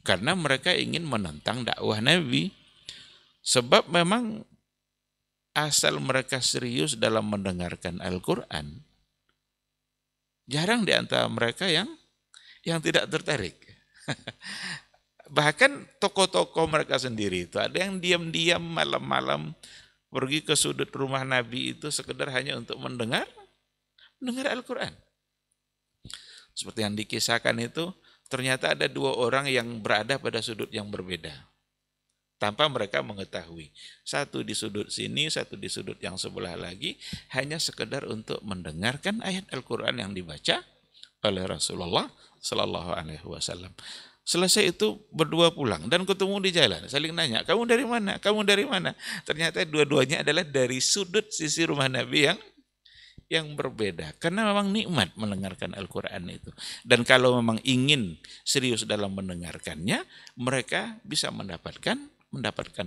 Karena mereka ingin menentang dakwah Nabi. Sebab memang asal mereka serius dalam mendengarkan Al-Qur'an, jarang di antara mereka yang tidak tertarik. Bahkan tokoh-tokoh mereka sendiri itu ada yang diam-diam malam-malam pergi ke sudut rumah Nabi itu sekedar hanya untuk mendengar Al-Qur'an. Seperti yang dikisahkan itu, ternyata ada dua orang yang berada pada sudut yang berbeda. Tanpa mereka mengetahui. Satu di sudut sini, satu di sudut yang sebelah lagi. Hanya sekedar untuk mendengarkan ayat Al-Quran yang dibaca oleh Rasulullah Sallallahu Alaihi Wasallam. Selesai itu berdua pulang dan ketemu di jalan. Saling nanya, kamu dari mana? Kamu dari mana? Ternyata dua-duanya adalah dari sudut sisi rumah Nabi yang berbeda. Karena memang nikmat mendengarkan Al-Quran itu. Dan kalau memang ingin serius dalam mendengarkannya, mereka bisa mendapatkan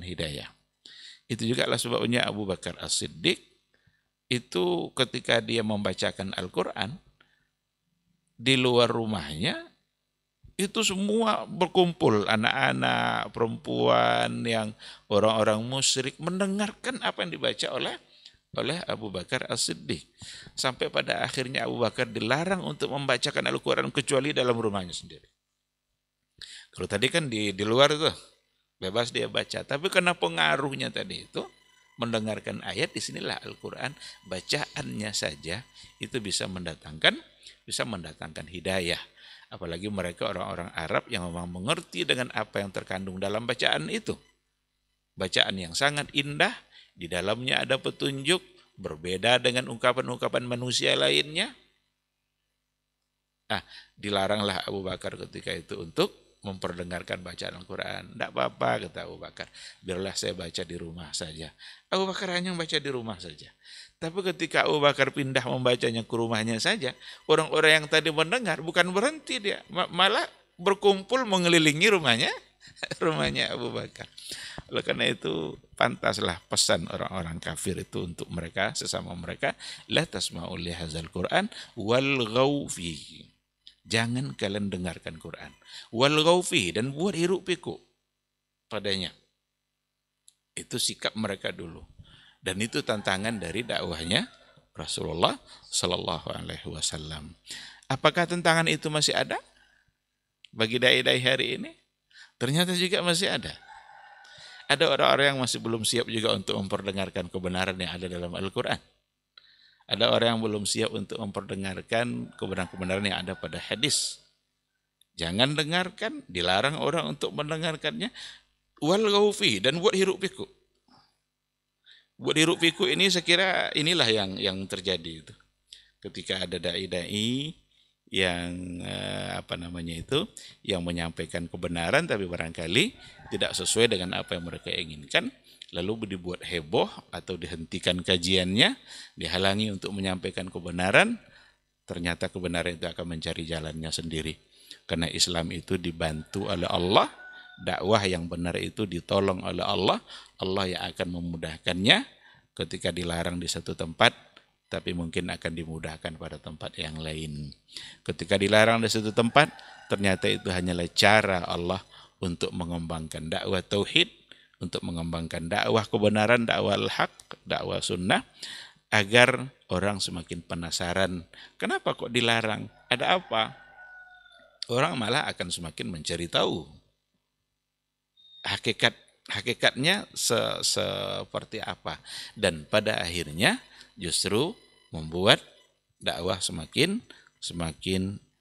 hidayah. Itu juga lah sebabnya Abu Bakar As-Siddiq itu ketika dia membacakan Al-Quran di luar rumahnya, itu semua berkumpul, anak-anak, perempuan, yang orang-orang musyrik mendengarkan apa yang dibaca oleh Abu Bakar As-Siddiq. Sampai pada akhirnya Abu Bakar dilarang untuk membacakan Al-Quran kecuali dalam rumahnya sendiri. Kalau tadi kan di luar tuh bebas dia baca, tapi karena pengaruhnya tadi itu mendengarkan ayat, disinilah Al-Quran bacaannya saja itu bisa mendatangkan hidayah. Apalagi mereka orang-orang Arab yang memang mengerti dengan apa yang terkandung dalam bacaan itu. Bacaan yang sangat indah, di dalamnya ada petunjuk, berbeda dengan ungkapan-ungkapan manusia lainnya. Dilaranglah Abu Bakar ketika itu untuk memperdengarkan bacaan Al-Quran. Tidak apa-apa, kata Abu Bakar, biarlah saya baca di rumah saja. Abu Bakar hanya membaca di rumah saja. Tapi ketika Abu Bakar pindah membacanya ke rumahnya saja, orang-orang yang tadi mendengar bukan berhenti dia, malah berkumpul mengelilingi rumahnya Abu Bakar. Oleh karena itu pantaslah pesan orang-orang kafir itu untuk mereka sesama mereka, la tasma'u li hadzal Qur'an walghaw fihi. Jangan kalian dengarkan Quran. Walghaw fihi, dan buat hiruk pikuk padanya. Itu sikap mereka dulu. Dan itu tantangan dari dakwahnya Rasulullah Sallallahu Alaihi Wasallam. Apakah tantangan itu masih ada bagi dai-dai hari ini? Ternyata juga masih ada. Ada orang-orang yang masih belum siap juga untuk memperdengarkan kebenaran yang ada dalam Al-Quran. Ada orang yang belum siap untuk memperdengarkan kebenaran-kebenaran yang ada pada hadis. Jangan dengarkan, dilarang orang untuk mendengarkannya. Walghaw fihi, dan buat hiruk pikuk. Buat hiruk pikuk ini saya kira inilah yang terjadi itu. Ketika ada dai-dai yang yang menyampaikan kebenaran tapi barangkali tidak sesuai dengan apa yang mereka inginkan, lalu dibuat heboh atau dihentikan kajiannya, dihalangi untuk menyampaikan kebenaran, ternyata kebenaran itu akan mencari jalannya sendiri. Karena Islam itu dibantu oleh Allah, dakwah yang benar itu ditolong oleh Allah, Allah yang akan memudahkannya. Ketika dilarang di satu tempat, tapi mungkin akan dimudahkan pada tempat yang lain. Ketika dilarang di satu tempat, ternyata itu hanyalah cara Allah untuk mengembangkan dakwah tauhid, untuk mengembangkan dakwah kebenaran, dakwah al-haq, dakwah sunnah, agar orang semakin penasaran. Kenapa kok dilarang? Ada apa? Orang malah akan semakin mencari tahu. Hakikatnya seperti apa. Dan pada akhirnya justru membuat dakwah semakin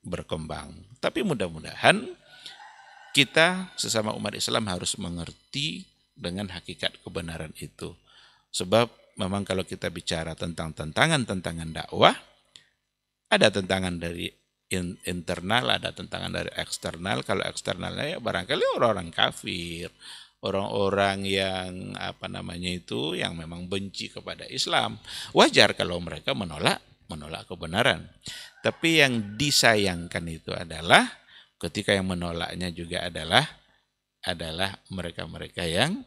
berkembang. Tapi mudah-mudahan kita sesama umat Islam harus mengerti dengan hakikat kebenaran itu. Sebab memang kalau kita bicara tentang tantangan dakwah, ada tantangan dari internal, ada tantangan dari eksternal. Kalau eksternalnya ya barangkali orang-orang kafir, orang-orang yang yang memang benci kepada Islam. Wajar kalau mereka menolak kebenaran. Tapi yang disayangkan itu adalah ketika yang menolaknya juga adalah mereka-mereka yang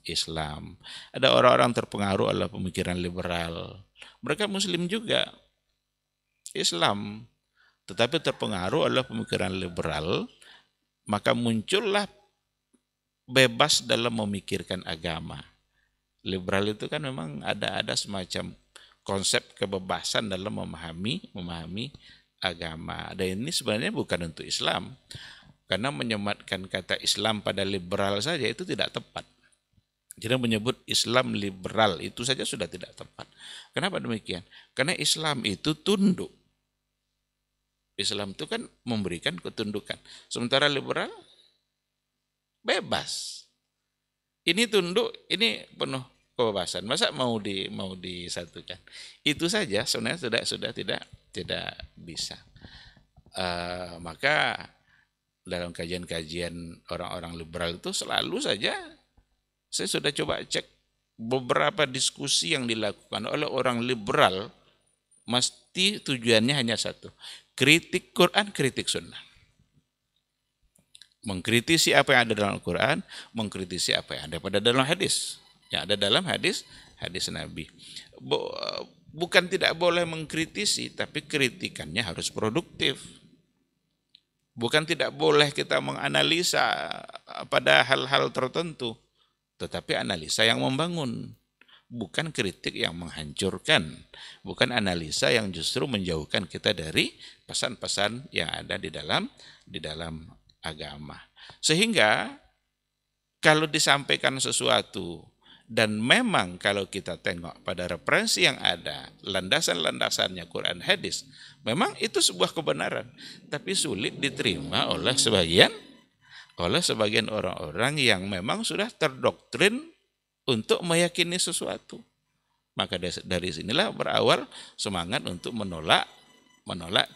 Islam. Ada orang-orang terpengaruh oleh pemikiran liberal. Mereka Muslim juga, Islam, tetapi terpengaruh oleh pemikiran liberal, maka muncullah bebas dalam memikirkan agama. Liberal itu kan memang ada semacam konsep kebebasan dalam memahami agama. Dan ini sebenarnya bukan untuk Islam. Karena menyematkan kata Islam pada liberal saja itu tidak tepat. Jadi menyebut Islam liberal itu saja sudah tidak tepat. Kenapa demikian? Karena Islam itu tunduk. Islam itu kan memberikan ketundukan. Sementara liberal bebas. Ini tunduk, ini penuh kebebasan. Masa mau disatukan? Itu saja sebenarnya sudah tidak bisa. Maka dalam kajian-kajian orang-orang liberal itu selalu saja saya sudah coba cek beberapa diskusi yang dilakukan oleh orang liberal, mesti tujuannya hanya satu, kritik Quran, kritik sunnah. Mengkritisi apa yang ada dalam Al-Quran, mengkritisi apa yang ada pada dalam hadis. Yang ada dalam hadis Nabi. Bukan tidak boleh mengkritisi, tapi kritikannya harus produktif. Bukan tidak boleh kita menganalisa pada hal-hal tertentu, tetapi analisa yang membangun. Bukan kritik yang menghancurkan. Bukan analisa yang justru menjauhkan kita dari pesan-pesan yang ada di dalam agama. Sehingga kalau disampaikan sesuatu dan memang kalau kita tengok pada referensi yang ada, landasan-landasannya Quran hadis, memang itu sebuah kebenaran, tapi sulit diterima oleh sebagian orang-orang yang memang sudah terdoktrin untuk meyakini sesuatu. Maka dari sinilah berawal semangat untuk menolak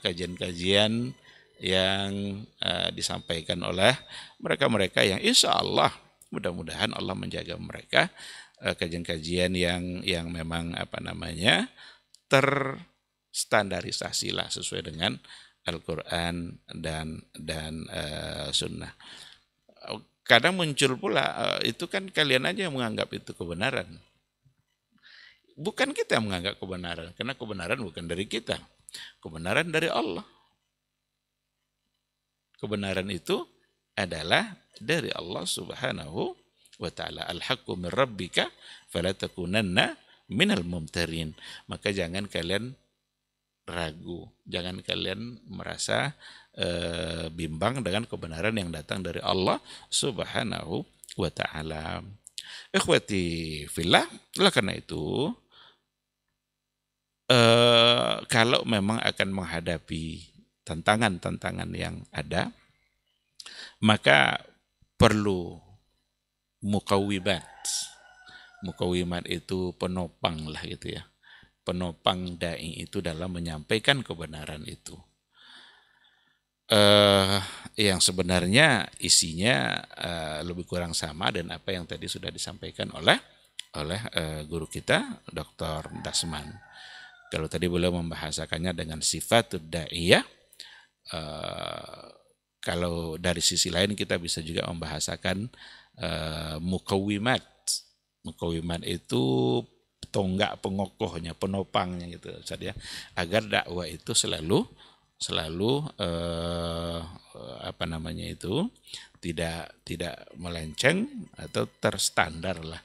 kajian-kajian yang disampaikan oleh mereka-mereka yang insya Allah mudah-mudahan Allah menjaga mereka, kajian-kajian yang memang terstandarisasi lah sesuai dengan Al-Quran dan Sunnah. kadang muncul pula itu kan kalian aja yang menganggap itu kebenaran. Bukan kita yang menganggap kebenaran, karena kebenaran bukan dari kita. Kebenaran dari Allah. Kebenaran itu adalah dari Allah Subhanahu wa ta'ala. Al-haqqu min rabbika fala takunanna minal mumtarin. Maka jangan kalian ragu, jangan kalian merasa bimbang dengan kebenaran yang datang dari Allah Subhanahu wa ta'ala. Ikhwati fillah, oleh karena itu kalau memang akan menghadapi tantangan-tantangan yang ada, maka perlu muqawimat. Muqawimat itu penopang lah gitu ya. Penopang dai itu dalam menyampaikan kebenaran itu. Yang sebenarnya isinya lebih kurang sama dan apa yang tadi sudah disampaikan oleh guru kita Dr. Dasman. Kalau tadi beliau membahasakannya dengan sifatud da'iyah, kalau dari sisi lain kita bisa juga membahasakan muqawimat. Muqawimat itu tonggak pengokohnya, penopangnya gitu Ustaz ya, agar dakwah itu selalu tidak melenceng atau terstandar lah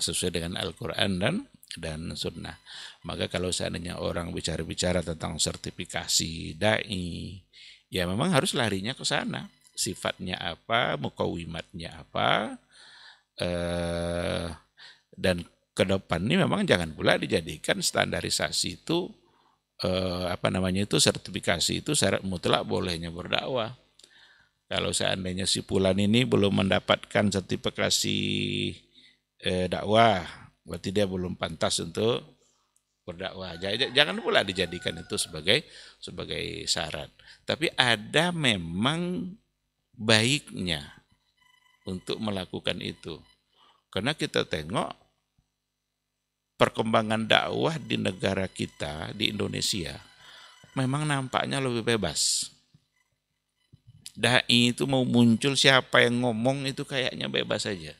sesuai dengan Al-Quran dan Sunnah. Maka kalau seandainya orang bicara tentang sertifikasi dai, ya memang harus larinya ke sana. Sifatnya apa, muqawimatnya apa, dan ke depan ini memang jangan pula dijadikan standarisasi itu sertifikasi itu syarat mutlak bolehnya berdakwah. Kalau seandainya si fulan ini belum mendapatkan sertifikasi dakwah, berarti dia belum pantas untuk berdakwah. Jangan pula dijadikan itu sebagai syarat. Tapi ada memang baiknya untuk melakukan itu. Karena kita tengok perkembangan dakwah di negara kita, di Indonesia, memang nampaknya lebih bebas. Dai itu mau muncul, siapa yang ngomong itu kayaknya bebas saja.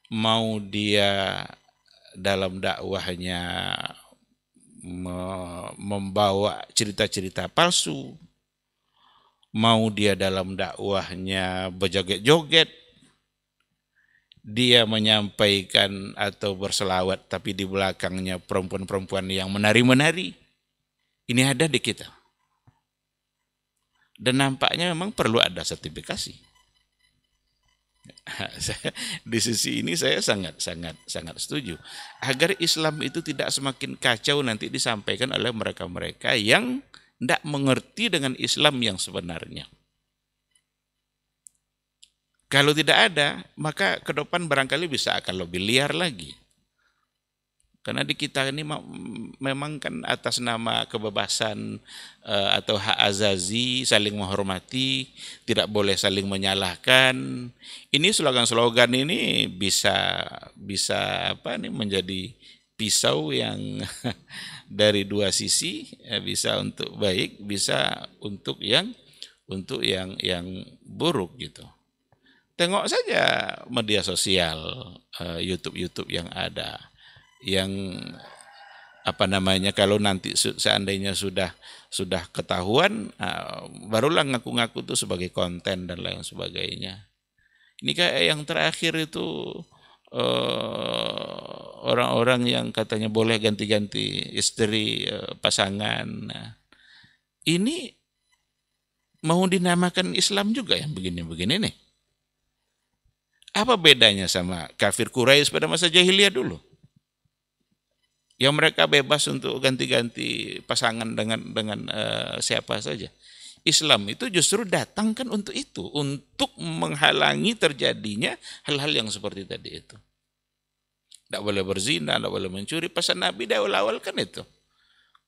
Mau dia dalam dakwahnya membawa cerita-cerita palsu, mau dia dalam dakwahnya berjoget-joget, dia menyampaikan atau berselawat tapi di belakangnya perempuan-perempuan yang menari-menari. Ini ada di kita. Dan nampaknya memang perlu ada sertifikasi. Di sisi ini saya sangat setuju. Agar Islam itu tidak semakin kacau nanti disampaikan oleh mereka-mereka yang tidak mengerti dengan Islam yang sebenarnya. Kalau tidak ada, maka ke depan barangkali bisa akan lebih liar lagi. Karena di kita ini memang kan atas nama kebebasan atau hak azazi, saling menghormati, tidak boleh saling menyalahkan. Ini slogan-slogan ini bisa menjadi pisau yang dari dua sisi, bisa untuk baik, bisa untuk yang buruk gitu. Tengok saja media sosial, YouTube yang ada, yang kalau nanti seandainya sudah ketahuan, barulah ngaku-ngaku itu sebagai konten dan lain sebagainya. Ini kayak yang terakhir itu orang-orang yang katanya boleh ganti-ganti istri pasangan. Nah, ini mau dinamakan Islam juga yang begini-begini nih. Apa bedanya sama kafir Quraisy pada masa jahiliyah dulu? Yang mereka bebas untuk ganti-ganti pasangan dengan siapa saja. Islam itu justru datang kan untuk itu, untuk menghalangi terjadinya hal-hal yang seperti tadi itu. Tidak boleh berzina, tidak boleh mencuri. Pesan Nabi di awal-awal kan itu.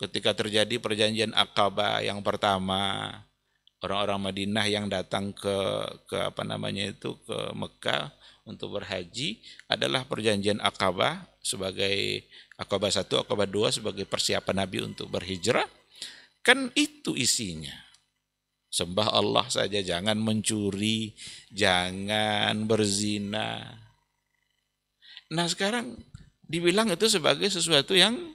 Ketika terjadi perjanjian Aqabah yang pertama, orang-orang Madinah yang datang ke Mekah untuk berhaji adalah perjanjian Aqabah sebagai Aqabah 1, Aqabah 2 sebagai persiapan Nabi untuk berhijrah. Kan itu isinya. Sembah Allah saja, jangan mencuri, jangan berzina. Nah sekarang dibilang itu sebagai sesuatu yang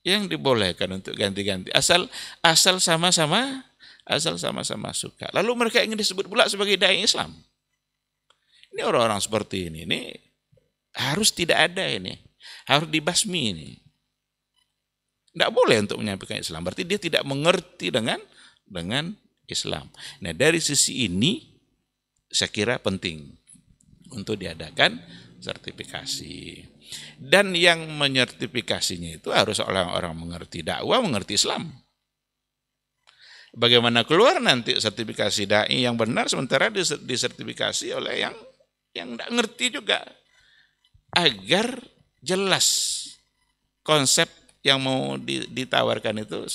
dibolehkan untuk ganti-ganti. Asal sama-sama suka. Lalu mereka ingin disebut pula sebagai dai Islam. Ini orang-orang seperti ini harus tidak ada ini. Harus dibasmi ini. Tidak boleh untuk menyampaikan Islam. Berarti dia tidak mengerti dengan Islam. Nah dari sisi ini saya kira penting untuk diadakan sertifikasi. Dan yang menyertifikasinya itu harus orang-orang mengerti dakwah, mengerti Islam. Bagaimana keluar nanti sertifikasi dai yang benar sementara disertifikasi oleh yang tidak ngerti juga. Agar jelas konsep yang mau ditawarkan itu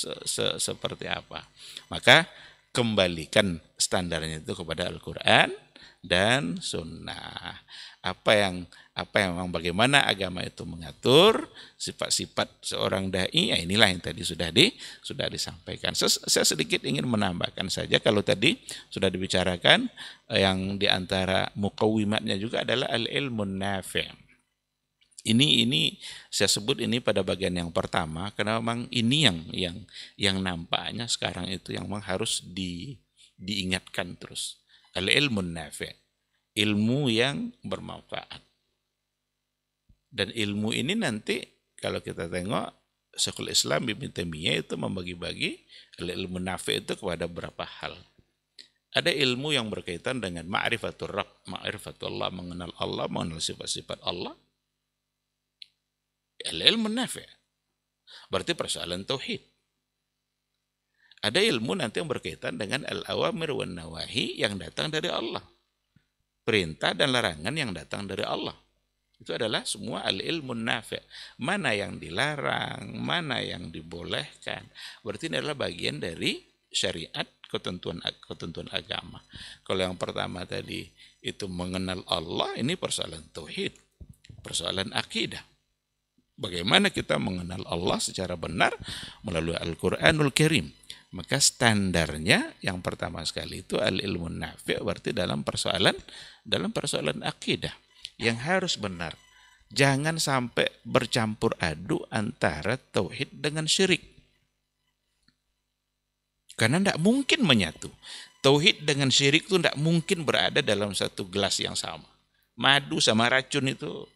seperti apa. Maka kembalikan standarnya itu kepada Al-Quran dan Sunnah. Apa yang memang bagaimana agama itu mengatur sifat-sifat seorang dai, ya inilah yang tadi sudah disampaikan. Saya sedikit ingin menambahkan saja, kalau tadi sudah dibicarakan yang diantara muqawwimatnya juga adalah al-ilmun nafi'. Ini saya sebut ini pada bagian yang pertama karena memang ini yang nampaknya sekarang itu yang memang harus diingatkan terus. Al-ilmun nafi', ilmu yang bermanfaat. Dan ilmu ini nanti kalau kita tengok Syekhul Islam Ibnu Taimiyah itu membagi-bagi ilmu nafi' itu kepada beberapa hal. Ada ilmu yang berkaitan dengan ma'rifatul Rabb, ma'rifatullah, mengenal Allah, mengenal sifat-sifat Allah. Ilmu nafi'. Berarti persoalan tauhid. Ada ilmu nanti yang berkaitan dengan al-awamir wan nawahi yang datang dari Allah. Perintah dan larangan yang datang dari Allah. Itu adalah semua al-ilmu nafi'. Mana yang dilarang, mana yang dibolehkan. Berarti ini adalah bagian dari syariat, ketentuan agama. Kalau yang pertama tadi itu mengenal Allah, ini persoalan tauhid, persoalan akidah. Bagaimana kita mengenal Allah secara benar melalui Al-Quranul Karim. Maka standarnya yang pertama sekali itu al-ilmu nafi', berarti dalam persoalan akidah yang harus benar. Jangan sampai bercampur aduk antara tauhid dengan syirik. Karena tidak mungkin menyatu. Tauhid dengan syirik itu tidak mungkin berada dalam satu gelas yang sama. Madu sama racun itu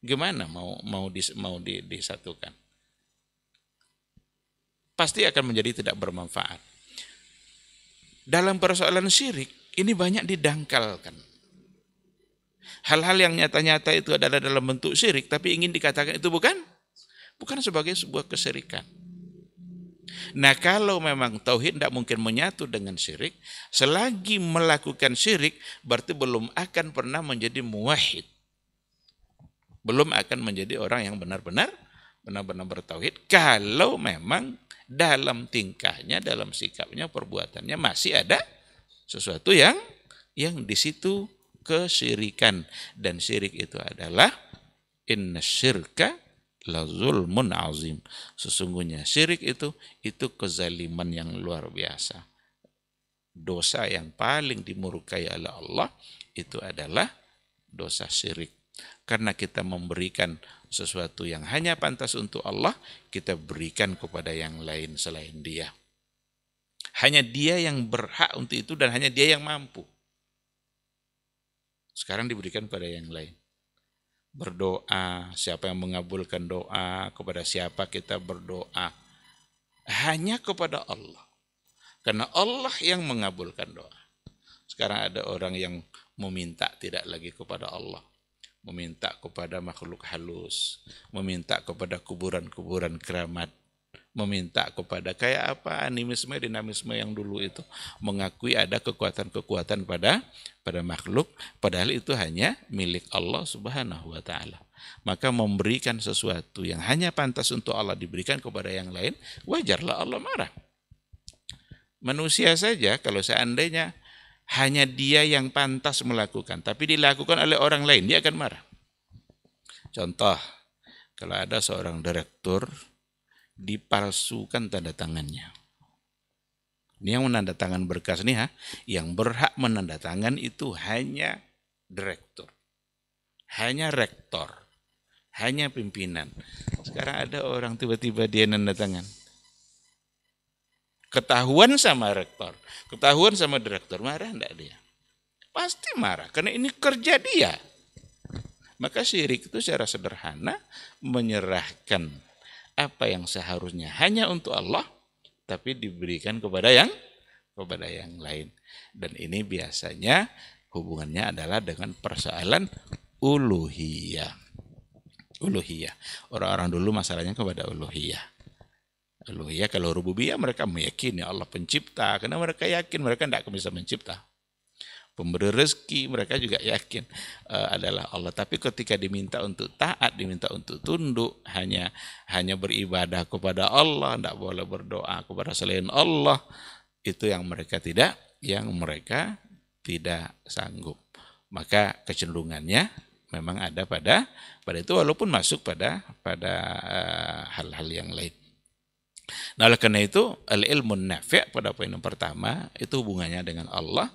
gimana mau disatukan? Pasti akan menjadi tidak bermanfaat. Dalam persoalan syirik ini banyak didangkalkan. Hal-hal yang nyata-nyata itu adalah dalam bentuk syirik, tapi ingin dikatakan itu bukan sebagai sebuah kesyirikan. Nah kalau memang tauhid tidak mungkin menyatu dengan syirik, selagi melakukan syirik berarti belum akan pernah menjadi muwahhid. Belum akan menjadi orang yang benar-benar bertauhid kalau memang dalam tingkahnya, dalam sikapnya, perbuatannya masih ada sesuatu yang di situ kesyirikan. Dan syirik itu adalah innasyirka la zulmun azim. Sesungguhnya syirik itu kezaliman yang luar biasa. Dosa yang paling dimurkai oleh Allah itu adalah dosa syirik. Karena kita memberikan sesuatu yang hanya pantas untuk Allah, kita berikan kepada yang lain selain Dia. Hanya Dia yang berhak untuk itu dan hanya Dia yang mampu. Sekarang diberikan pada yang lain. Berdoa, siapa yang mengabulkan doa, kepada siapa kita berdoa. Hanya kepada Allah. Karena Allah yang mengabulkan doa. Sekarang ada orang yang meminta tidak lagi kepada Allah. Meminta kepada makhluk halus, meminta kepada kuburan-kuburan keramat, meminta kepada kayak apa animisme, dinamisme yang dulu itu, mengakui ada kekuatan-kekuatan pada makhluk, padahal itu hanya milik Allah Subhanahu wa Ta'ala. Maka memberikan sesuatu yang hanya pantas untuk Allah diberikan kepada yang lain, wajarlah Allah marah. Manusia saja kalau seandainya hanya dia yang pantas melakukan, tapi dilakukan oleh orang lain, dia akan marah. Contoh, kalau ada seorang direktur, dipalsukan tanda tangannya. Ini yang menandatangan berkas nih, yang berhak menandatangan itu hanya direktur, hanya rektor, hanya pimpinan. Sekarang ada orang tiba-tiba dia nandatangan. Ketahuan sama rektor, ketahuan sama direktur, marah enggak dia? Pasti marah, karena ini kerja dia. Maka syirik itu secara sederhana menyerahkan apa yang seharusnya hanya untuk Allah, tapi diberikan kepada yang lain. Dan ini biasanya hubungannya adalah dengan persoalan uluhiyah. Uluhiyah. Orang-orang dulu masalahnya kepada uluhiyah. Uluhiyah, kalau rububiyah mereka meyakini Allah pencipta, karena mereka yakin mereka tidak akan bisa mencipta. Pemberi rezeki mereka juga yakin adalah Allah. Tapi ketika diminta untuk taat, diminta untuk tunduk, hanya beribadah kepada Allah, tidak boleh berdoa kepada selain Allah, itu yang mereka tidak sanggup. Maka kecenderungannya memang ada pada itu, walaupun masuk pada hal-hal yang lain. Nah, oleh karena itu al-ilmu nafi' pada poin yang pertama itu hubungannya dengan Allah,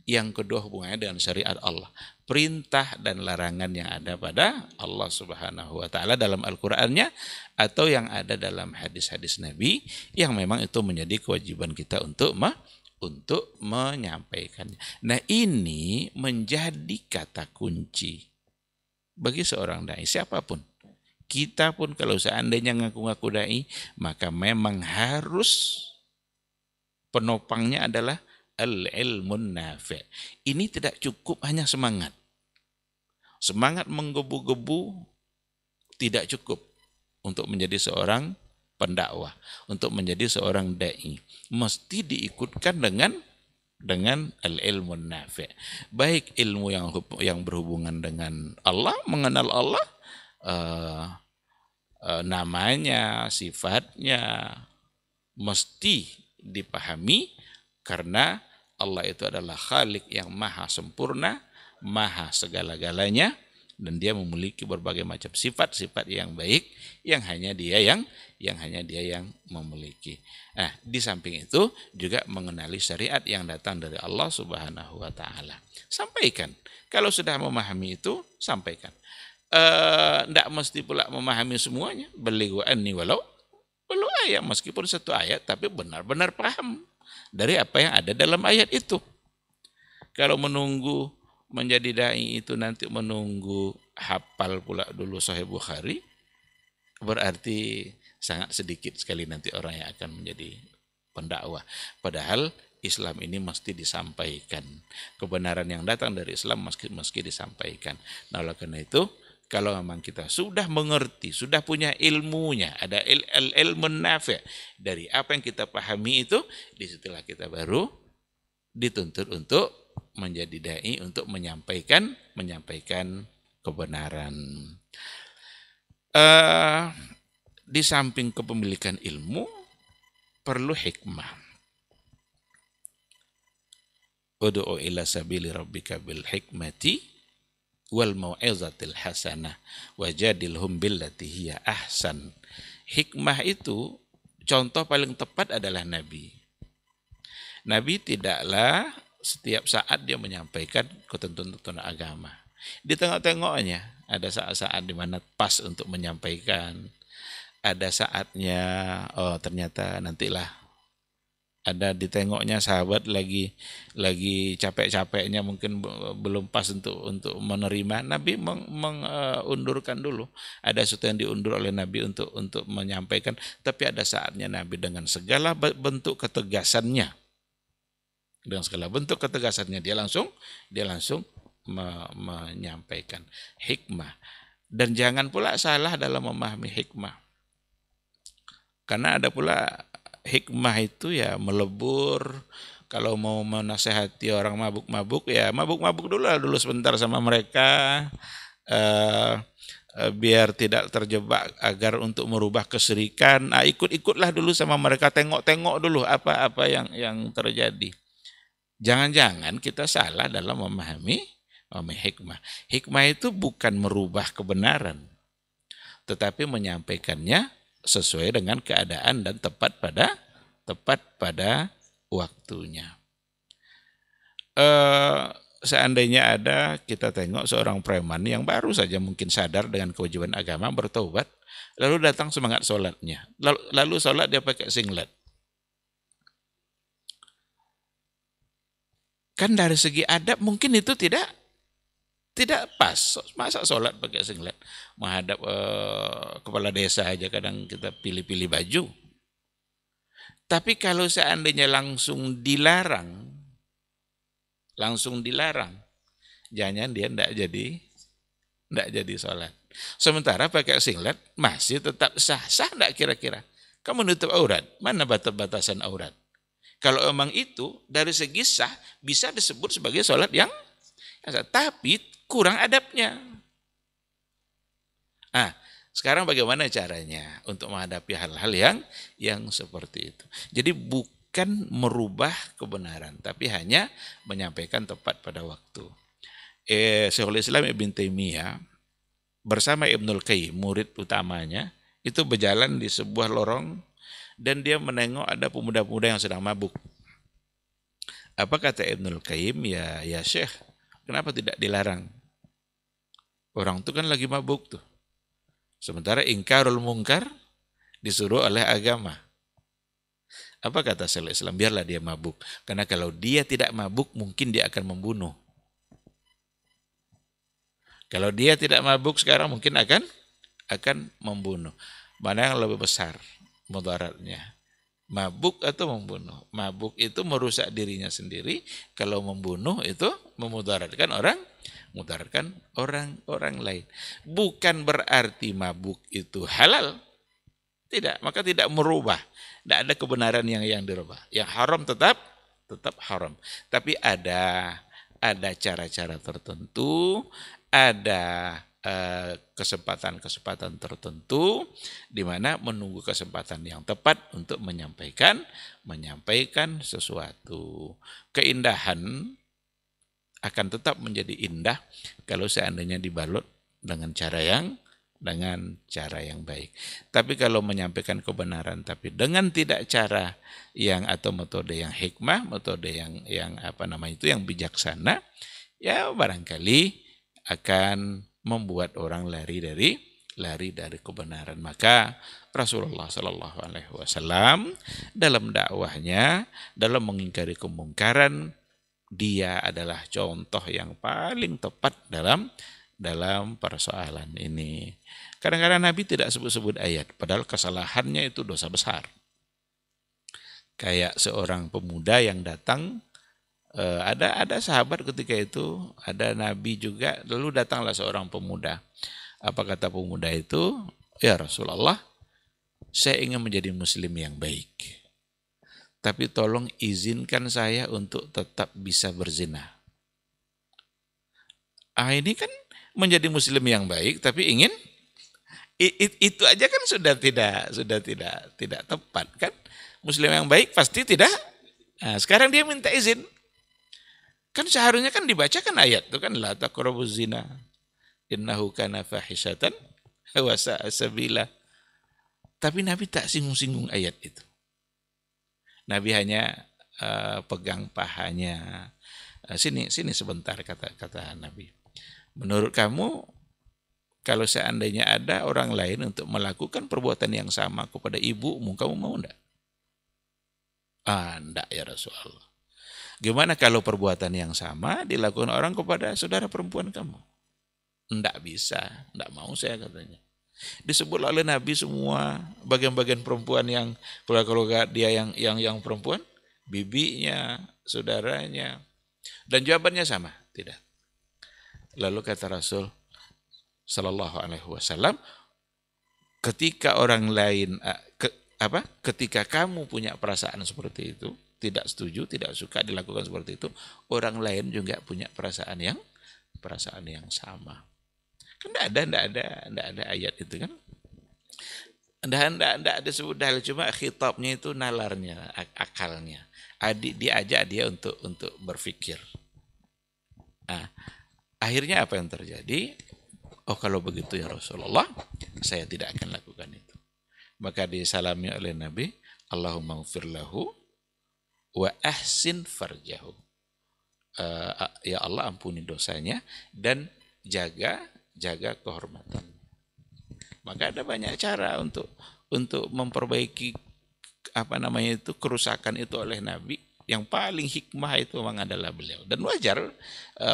yang kedua hubungannya dengan syariat Allah, perintah dan larangan yang ada pada Allah Subhanahu wa taala dalam Al-Qur'annya atau yang ada dalam hadis-hadis Nabi, yang memang itu menjadi kewajiban kita untuk menyampaikannya. Nah, ini menjadi kata kunci bagi seorang dai siapapun. Kita pun kalau seandainya ngaku-ngaku dai, maka memang harus penopangnya adalah al-ilmun nafi'. Ini tidak cukup hanya semangat. Semangat menggebu-gebu tidak cukup untuk menjadi seorang pendakwah, untuk menjadi seorang dai. Mesti diikutkan dengan al-ilmun nafi'. Baik ilmu yang berhubungan dengan Allah, mengenal Allah, namanya, sifatnya mesti dipahami, karena Allah itu adalah Khalik yang maha sempurna, maha segala-galanya, dan dia memiliki berbagai macam sifat-sifat yang baik yang hanya dia yang memiliki. Nah, di samping itu juga mengenali syariat yang datang dari Allah Subhanahu wa taala. Sampaikan. Kalau sudah memahami itu, sampaikan. Tidak mesti pula memahami semuanya. Balighu anni walau ayat, meskipun satu ayat, tapi benar-benar paham dari apa yang ada dalam ayat itu. Kalau menunggu menjadi dai itu nanti menunggu hafal pula dulu Sahih Bukhari, berarti sangat sedikit sekali nanti orang yang akan menjadi pendakwah. Padahal Islam ini mesti disampaikan. Kebenaran yang datang dari Islam mesti disampaikan. Nah, oleh karena itu, kalau memang kita sudah mengerti, sudah punya ilmunya, ada ilmu nafi' dari apa yang kita pahami itu, disitulah kita baru dituntut untuk menjadi dai, untuk menyampaikan kebenaran. Di samping kepemilikan ilmu, perlu hikmah. Ud'u ila sabili rabbika bil hikmati wal mau'izatil hasanah wajadilhum billati hiya ahsan. Hikmah itu contoh paling tepat adalah Nabi. Nabi tidaklah setiap saat dia menyampaikan ketentuan-ketentuan agama. Di tengok-tengoknya ada saat-saat di mana pas untuk menyampaikan. Ada saatnya ternyata nantilah ada ditengoknya sahabat lagi capek-capeknya, mungkin belum pas untuk menerima. Nabi mengundurkan dulu. Ada sesuatu yang diundur oleh Nabi untuk menyampaikan, tapi ada saatnya Nabi dengan segala bentuk ketegasannya, dia langsung menyampaikan hikmah. Dan jangan pula salah dalam memahami hikmah, karena ada pula hikmah itu ya melebur. Kalau mau menasehati orang mabuk-mabuk, ya mabuk-mabuk dulu sebentar sama mereka, biar tidak terjebak, agar untuk merubah kesyirikan. Ikut-ikutlah dulu sama mereka, tengok-tengok dulu apa yang terjadi. Jangan-jangan kita salah dalam memahami hikmah. Hikmah itu bukan merubah kebenaran, tetapi menyampaikannya sesuai dengan keadaan dan tepat pada waktunya. Seandainya ada, kita tengok seorang preman yang baru saja mungkin sadar dengan kewajiban agama, bertobat, lalu datang semangat sholatnya. Lalu sholat dia pakai singlet. Kan dari segi adab mungkin itu tidak pas. Masa sholat pakai singlet? Menghadap kepala desa aja kadang kita pilih-pilih baju. Tapi kalau seandainya langsung dilarang, jangan dia tidak jadi sholat. Sementara pakai singlet masih tetap sah tidak kira-kira? Kamu menutup aurat, mana batasan aurat? Kalau memang itu dari segi sah bisa disebut sebagai sholat yang sah, tapi kurang adabnya. Sekarang bagaimana caranya untuk menghadapi hal-hal yang seperti itu? Jadi bukan merubah kebenaran, tapi hanya menyampaikan tepat pada waktu. Syekhul Islam Ibn Taimiyah bersama Ibnul Qayyim, murid utamanya, itu berjalan di sebuah lorong dan dia menengok ada pemuda-pemuda yang sedang mabuk. Apa kata Ibnul Qayyim? Ya Syekh, kenapa tidak dilarang? Orang itu kan lagi mabuk tuh. Sementara ingkarul mungkar disuruh oleh agama. Apa kata Syekhul Islam? Biarlah dia mabuk. Karena kalau dia tidak mabuk, mungkin dia akan membunuh. Kalau dia tidak mabuk sekarang, mungkin akan membunuh. Mana yang lebih besar mudaratnya? Mabuk atau membunuh? Mabuk itu merusak dirinya sendiri. Kalau membunuh itu memudaratkan orang lain. Bukan berarti mabuk itu halal. Tidak, maka tidak merubah. Tidak ada kebenaran yang dirubah. Yang haram tetap haram. Tapi ada cara-cara tertentu, ada kesempatan-kesempatan tertentu di mana menunggu kesempatan yang tepat untuk menyampaikan sesuatu. Keindahan akan tetap menjadi indah kalau seandainya dibalut dengan cara yang baik. Tapi kalau menyampaikan kebenaran tapi dengan tidak cara yang atau metode yang hikmah, metode yang yang bijaksana, ya barangkali akan membuat orang lari dari kebenaran. Maka Rasulullah Shallallahu Alaihi Wasallam dalam dakwahnya, dalam mengingkari kemungkaran, dia adalah contoh yang paling tepat dalam persoalan ini. Kadang-kadang Nabi tidak sebut-sebut ayat, padahal kesalahannya itu dosa besar. Kayak seorang pemuda yang datang, ada sahabat ketika itu, ada Nabi juga, lalu datanglah seorang pemuda. Apa kata pemuda itu? Ya Rasulullah, saya ingin menjadi muslim yang baik. Tapi tolong izinkan saya untuk tetap bisa berzina. Ini kan menjadi muslim yang baik tapi ingin itu aja kan sudah tidak tepat kan? Muslim yang baik pasti tidak. Sekarang dia minta izin. Kan seharusnya kan dibacakan ayat itu kan, la taqrabuz zina innahu kana fahisyatan wa sa'a sabila. Tapi Nabi tak singgung-singgung ayat itu. Nabi hanya pegang pahanya. Sini sebentar, kata Nabi. Menurut kamu, kalau seandainya ada orang lain untuk melakukan perbuatan yang sama kepada ibumu, kamu mau enggak? Enggak ya Rasulullah. Gimana kalau perbuatan yang sama dilakukan orang kepada saudara perempuan kamu? Enggak bisa, enggak mau saya katanya. Disebut oleh Nabi semua bagian-bagian perempuan yang keluarga dia yang perempuan, bibinya, saudaranya, dan jawabannya sama, tidak. Lalu kata Rasul Sallallahu Alaihi Wasallam, ketika orang lain, ketika kamu punya perasaan seperti itu, tidak setuju, tidak suka dilakukan seperti itu, orang lain juga punya perasaan yang sama. Kan tidak ada ayat itu kan? Tidak ada sebut dalil, cuma khitabnya itu nalarnya, akalnya. Diajak dia untuk berpikir. Akhirnya apa yang terjadi? Oh kalau begitu ya Rasulullah, saya tidak akan lakukan itu. Maka disalami oleh Nabi, Allahumma ghfir lahu wa ahsin farjahu. Ya Allah ampuni dosanya dan jaga kehormatan. Maka ada banyak cara untuk memperbaiki kerusakan itu oleh Nabi. Yang paling hikmah itu memang adalah beliau. Dan wajar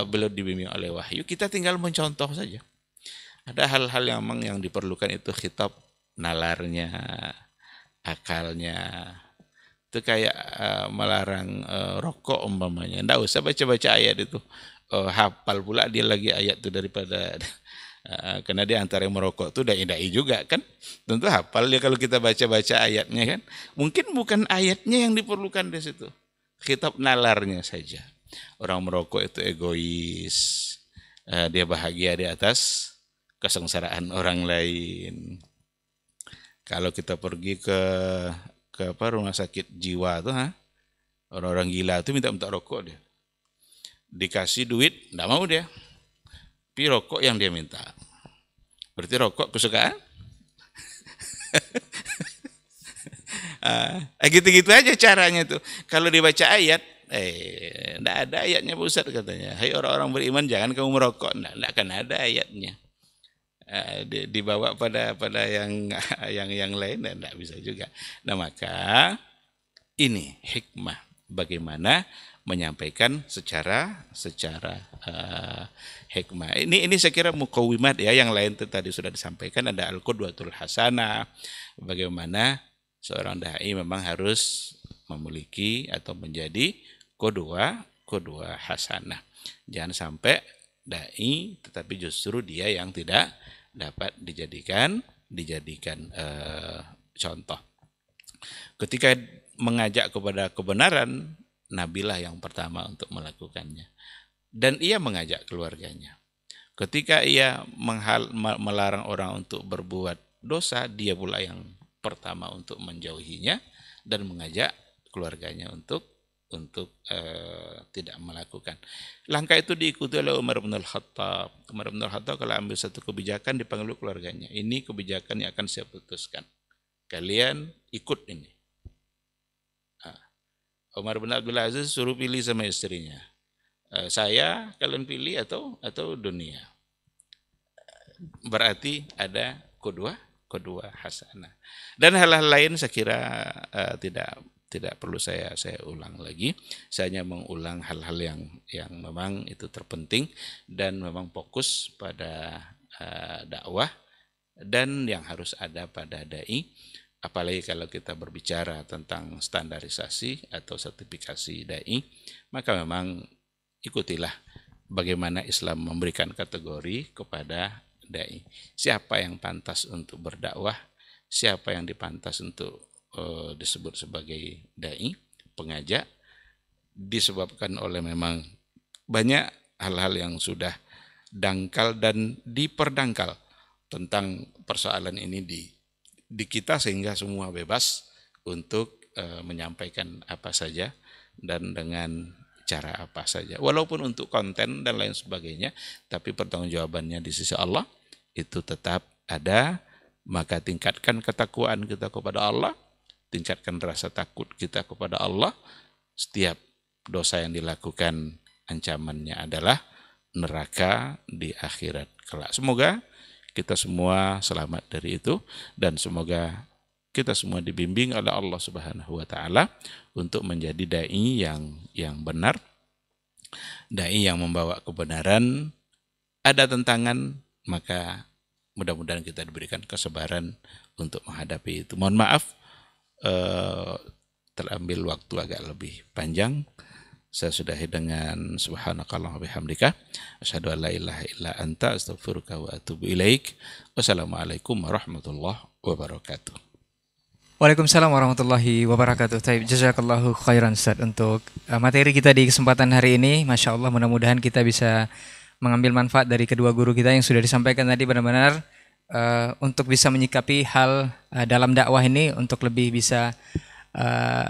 beliau dibimbing oleh wahyu. Kita tinggal mencontoh saja. Ada hal-hal yang memang yang diperlukan itu khitab, nalarnya, akalnya. Itu kayak melarang rokok umpamanya. Nggak usah baca-baca ayat itu. Hafal pula dia lagi ayat itu daripada karena dia antara yang merokok itu dai-dai juga kan. Tentu hafal dia kalau kita baca-baca ayatnya kan. Mungkin bukan ayatnya yang diperlukan di situ. Khitab nalarnya saja. Orang merokok itu egois. Dia bahagia di atas kesengsaraan orang lain. Kalau kita pergi ke rumah sakit jiwa tuh, orang-orang gila itu minta rokok dia. Dikasih duit, enggak mau dia. Tapi rokok yang dia minta. Berarti rokok kesukaan? Gitu-gitu aja caranya tuh. Kalau dibaca ayat, enggak ada ayatnya Pak Ustadz katanya. Hai orang-orang beriman jangan kamu merokok. Enggak akan ada ayatnya. Dibawa pada yang lain dan enggak bisa juga. Nah, maka ini hikmah bagaimana menyampaikan secara hikmah. Ini saya kira muqawimat ya, yang lain itu tadi sudah disampaikan, ada al-qudwatul hasanah. Bagaimana seorang dai memang harus memiliki atau menjadi qudwah hasanah. Jangan sampai dai tetapi justru dia yang tidak dapat dijadikan contoh. Ketika mengajak kepada kebenaran, Nabilah yang pertama untuk melakukannya. Dan ia mengajak keluarganya. Ketika ia melarang orang untuk berbuat dosa, dia pula yang pertama untuk menjauhinya dan mengajak keluarganya untuk tidak melakukan. Langkah itu diikuti oleh Umar bin Al-Khattab. Umar bin Al-Khattab kalau ambil satu kebijakan dipanggil keluarganya. Ini kebijakan yang akan saya putuskan. Kalian ikut ini. Umar bin Abdul Aziz suruh pilih sama istrinya. Saya kalian pilih atau dunia. Berarti ada kedua hasanah. Dan hal-hal lain saya kira tidak perlu saya ulang lagi. Saya hanya mengulang hal-hal yang memang itu terpenting dan memang fokus pada dakwah dan yang harus ada pada dai. Apalagi kalau kita berbicara tentang standarisasi atau sertifikasi dai, maka memang ikutilah bagaimana Islam memberikan kategori kepada dai. Siapa yang pantas untuk berdakwah, siapa yang dipantas untuk disebut sebagai dai, pengajak, disebabkan oleh memang banyak hal-hal yang sudah dangkal dan diperdangkal tentang persoalan ini di kita, sehingga semua bebas untuk menyampaikan apa saja dan dengan cara apa saja. Walaupun untuk konten dan lain sebagainya, tapi pertanggungjawabannya di sisi Allah itu tetap ada. Maka tingkatkan ketakwaan kita kepada Allah, tingkatkan rasa takut kita kepada Allah. Setiap dosa yang dilakukan ancamannya adalah neraka di akhirat kelak. Semoga kita semua selamat dari itu dan semoga kita semua dibimbing oleh Allah Subhanahu wa taala untuk menjadi dai yang benar, dai yang membawa kebenaran. Ada tentangan, maka mudah-mudahan kita diberikan kesabaran untuk menghadapi itu. Mohon maaf terambil waktu agak lebih panjang. Saya sudahi dengan subhanakallah wa bihamdika asyhadu an la ilaha illa anta astaghfiruka wa atubu ilaik. Wassalamualaikum warahmatullahi wabarakatuh. Waalaikumsalam warahmatullahi wabarakatuh. Jazakallahu khairan Ustaz untuk materi kita di kesempatan hari ini. Masya Allah, mudah-mudahan kita bisa mengambil manfaat dari kedua guru kita yang sudah disampaikan tadi, benar-benar untuk bisa menyikapi hal dalam dakwah ini, untuk lebih bisa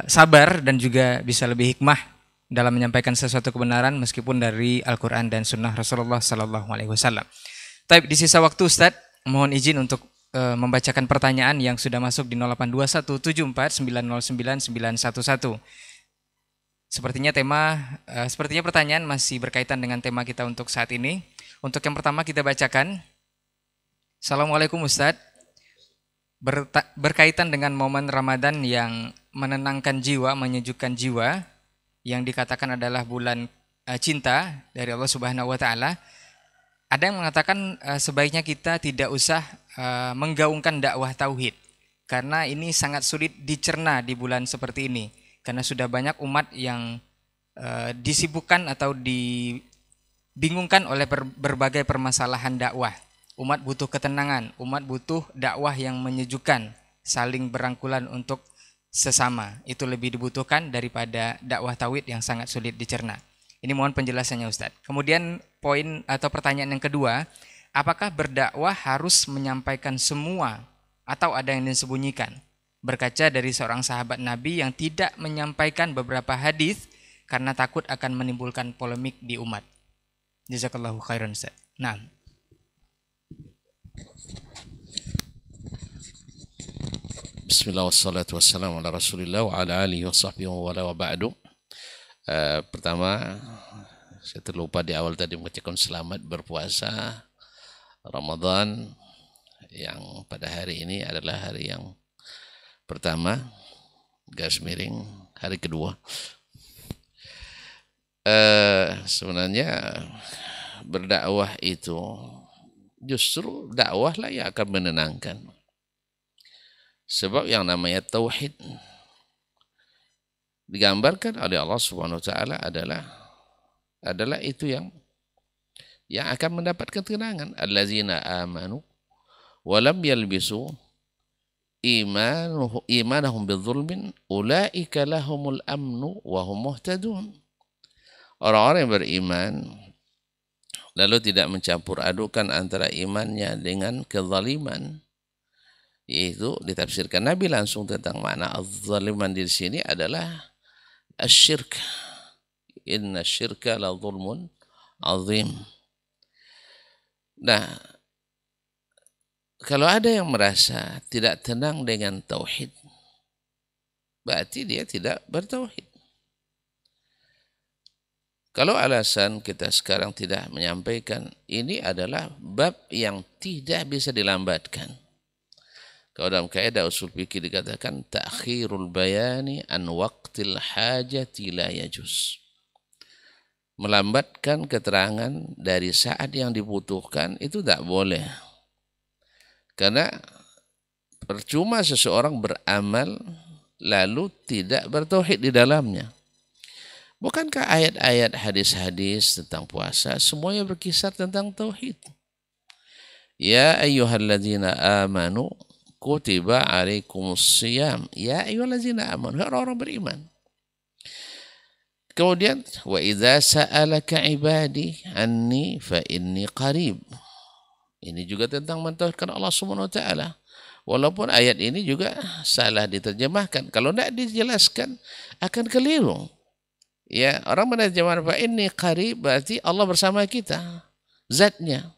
sabar dan juga bisa lebih hikmah dalam menyampaikan sesuatu kebenaran meskipun dari Al-Quran dan Sunnah Rasulullah Sallallahu Alaihi Wasallam. Tapi di sisa waktu Ustadz, mohon izin untuk membacakan pertanyaan yang sudah masuk di 082174909911. Sepertinya pertanyaan masih berkaitan dengan tema kita untuk saat ini. Untuk yang pertama kita bacakan. Assalamualaikum Ustadz. Berkaitan dengan momen Ramadan yang menenangkan jiwa, menyejukkan jiwa, yang dikatakan adalah bulan cinta dari Allah Subhanahu wa taala. Ada yang mengatakan sebaiknya kita tidak usah menggaungkan dakwah tauhid karena ini sangat sulit dicerna di bulan seperti ini. Karena sudah banyak umat yang disibukkan atau dibingungkan oleh berbagai permasalahan dakwah. Umat butuh ketenangan, umat butuh dakwah yang menyejukkan, saling berangkulan untuk sesama. Itu lebih dibutuhkan daripada dakwah tauhid yang sangat sulit dicerna. Ini mohon penjelasannya Ustadz. Kemudian poin atau pertanyaan yang kedua, apakah berdakwah harus menyampaikan semua atau ada yang disembunyikan? Berkaca dari seorang sahabat Nabi yang tidak menyampaikan beberapa hadis karena takut akan menimbulkan polemik di umat. Jazakallahu khairan Ustaz. Nah. Bismillah wassalatu wassalamu ala rasulillah wa ala alihi wa sahbihi wa wala wa ba'du. Pertama, saya terlupa di awal tadi mengucapkan selamat berpuasa Ramadan yang pada hari ini adalah hari yang pertama, garis miring, hari kedua. Sebenarnya berdakwah itu justru dakwahlah yang akan menenangkan. Sebab yang namanya tauhid digambarkan oleh Allah Subhanahu wa taala adalah itu yang akan mendapatkan ketenangan. Allazina amanu wa lam yalbisu imanahum bidzulmin ulaika lahumul amnu wa hum muhtadun. Orang-orang yang beriman lalu tidak mencampur adukan antara imannya dengan kezaliman, yaitu ditafsirkan Nabi langsung tentang makna az-zaliman di sini adalah asyirk. Inna syirka la zulmun azim. Nah, kalau ada yang merasa tidak tenang dengan tauhid, berarti dia tidak bertauhid. Kalau alasan kita sekarang tidak menyampaikan, ini adalah bab yang tidak bisa dilambatkan. Kalau dalam kaidah usul fikih dikatakan ta'khirul bayani an waqtil hajati la yajuz. Melambatkan keterangan dari saat yang dibutuhkan itu tidak boleh. Karena percuma seseorang beramal lalu tidak bertauhid di dalamnya. Bukankah ayat-ayat hadis-hadis tentang puasa semuanya berkisar tentang tauhid? Ya ayyuhalladzina amanu kutiba alaikumusiyam. Ya ayyuhalladzina amanu, orang-orang beriman. Kemudian wa idza sa'alaka ibadi anni fa inni qarib. Ini juga tentang mentauhidkan Allah Subhanahu wa taala. Walaupun ayat ini juga salah diterjemahkan. Kalau tidak dijelaskan akan keliru. Ya, orang menerjemahkan fa inni qarib berarti Allah bersama kita, zatnya.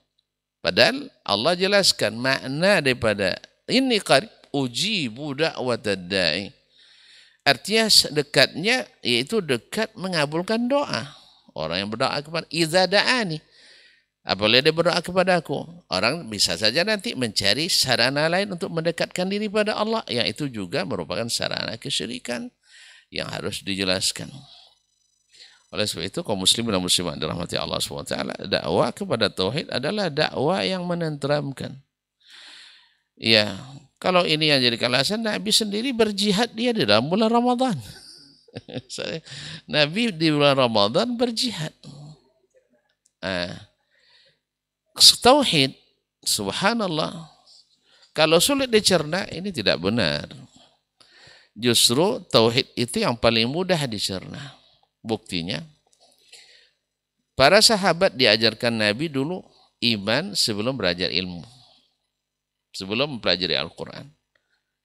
Padahal Allah jelaskan makna daripada inni qarib ujibu da'watad da'i. Artinya dekatnya yaitu dekat mengabulkan doa. Orang yang berdoa kepada idza da'ani. Apabila dia berdoa kepada aku, orang bisa saja nanti mencari sarana lain untuk mendekatkan diri pada Allah, yang itu juga merupakan sarana kesyirikan yang harus dijelaskan. Oleh sebab itu kaum muslimin dan muslimat dirahmati Allah SWT, dakwah kepada tauhid adalah dakwah yang menenteramkan. Ya, kalau ini yang jadi alasan, Nabi sendiri berjihad dia di dalam bulan Ramadan. Nabi di bulan Ramadan berjihad. Tauhid, subhanallah, kalau sulit dicerna ini tidak benar. Justru tauhid itu yang paling mudah dicerna. Buktinya, para sahabat diajarkan Nabi dulu iman sebelum belajar ilmu, sebelum mempelajari Al-Quran.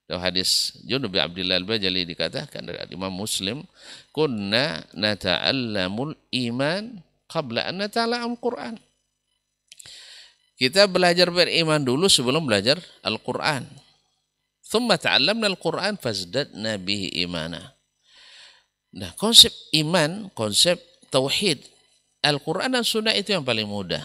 Dalam hadis Junub bin Abdillah Al-Bajali dikatakan dari Imam Muslim, kunna nata'allamul iman qabla an nata'allam Al-Quran. Kita belajar beriman dulu sebelum belajar Al-Quran. Thumma ta'allamna Al-Quran fazdadna bihi imana. Nah, konsep iman, konsep tauhid, Al-Quran dan Sunnah itu yang paling mudah.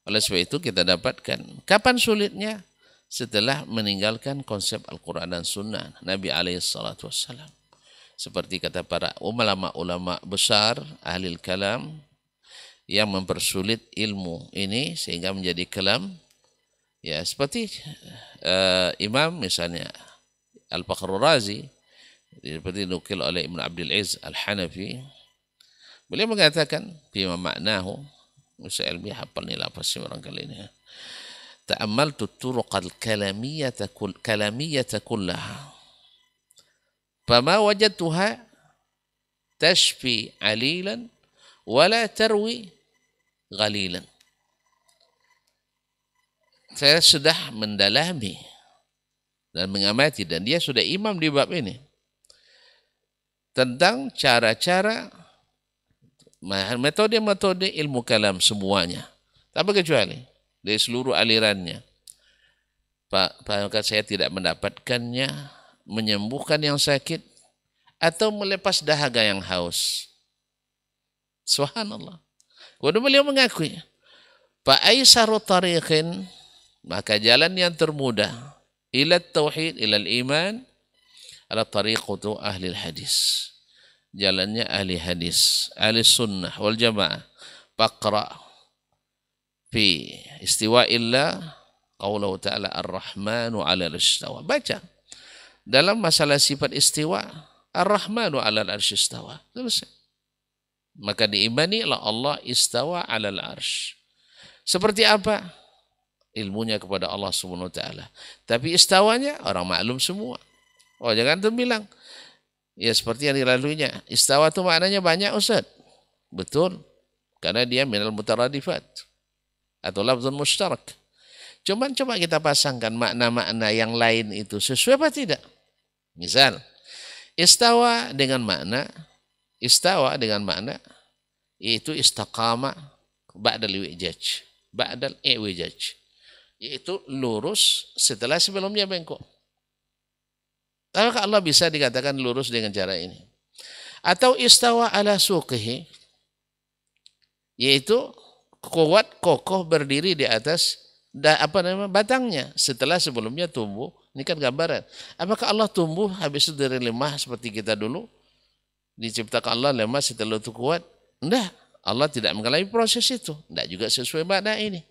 Oleh sebab itu kita dapatkan. Kapan sulitnya? Setelah meninggalkan konsep Al-Quran dan Sunnah Nabi SAW. Seperti kata para ulama-ulama besar, ahli kalam, yang mempersulit ilmu ini sehingga menjadi kalam. Ya, seperti Imam misalnya Al-Fakhr Razi, seperti nukil oleh Ibn Abdul Aziz Al-Hanafi. Beliau mengatakan, fima maknahu, Musa ilmi hafal ni lafaz barangkali ini. Ta'ammaltu turuqal kalamiyata kullaha. Fama wajadtuha tashfi alilan wala tarwi ghalilan. Saya sudah mendalami dan mengamati, dan dia sudah imam di bab ini, tentang cara-cara metode-metode ilmu kalam semuanya, tanpa kecuali dari seluruh alirannya. Maka saya tidak mendapatkannya menyembuhkan yang sakit atau melepas dahaga yang haus. Subhanallah. Kemudian beliau mengakui, fa'aisaru tariqin, maka jalan yang termudah ila tauhid, ila iman, ala tariqatu ahli hadis. Jalannya ahli hadis, ahli sunnah wal jamaah. Faqra fi istiwa'illah qawlahu ta'ala ar-Rahmanu 'ala al-istawa. Baca dalam masalah sifat istiwa, ar-Rahmanu 'ala al-arsy istawa. Selesai. Maka diimani Allah istawa 'ala al-arsy. Seperti apa? Ilmunya kepada Allah Subhanahu wa taala. Tapi istawanya orang maklum semua. Oh, jangan tuh bilang ya seperti yang dilaluinya. Istawa itu maknanya banyak, Ustaz. Betul. Karena dia minal mutaradifat atau lafzun mushtarak. Cuman coba kita pasangkan makna-makna yang lain itu sesuai apa tidak? Misal, istawa dengan makna yaitu istaqama ba'dal i'wijaj. Ba'dal i'wijaj. Yaitu lurus setelah sebelumnya bengkok. Apakah Allah bisa dikatakan lurus dengan cara ini? Atau istawa ala suqihi, yaitu kuat kokoh berdiri di atas batangnya setelah sebelumnya tumbuh. Ini kan gambaran. Apakah Allah tumbuh habis itu dari lemah seperti kita dulu? Diciptakan Allah lemah setelah itu kuat? Enggak. Allah tidak mengalami proses itu. Enggak juga sesuai makna ini.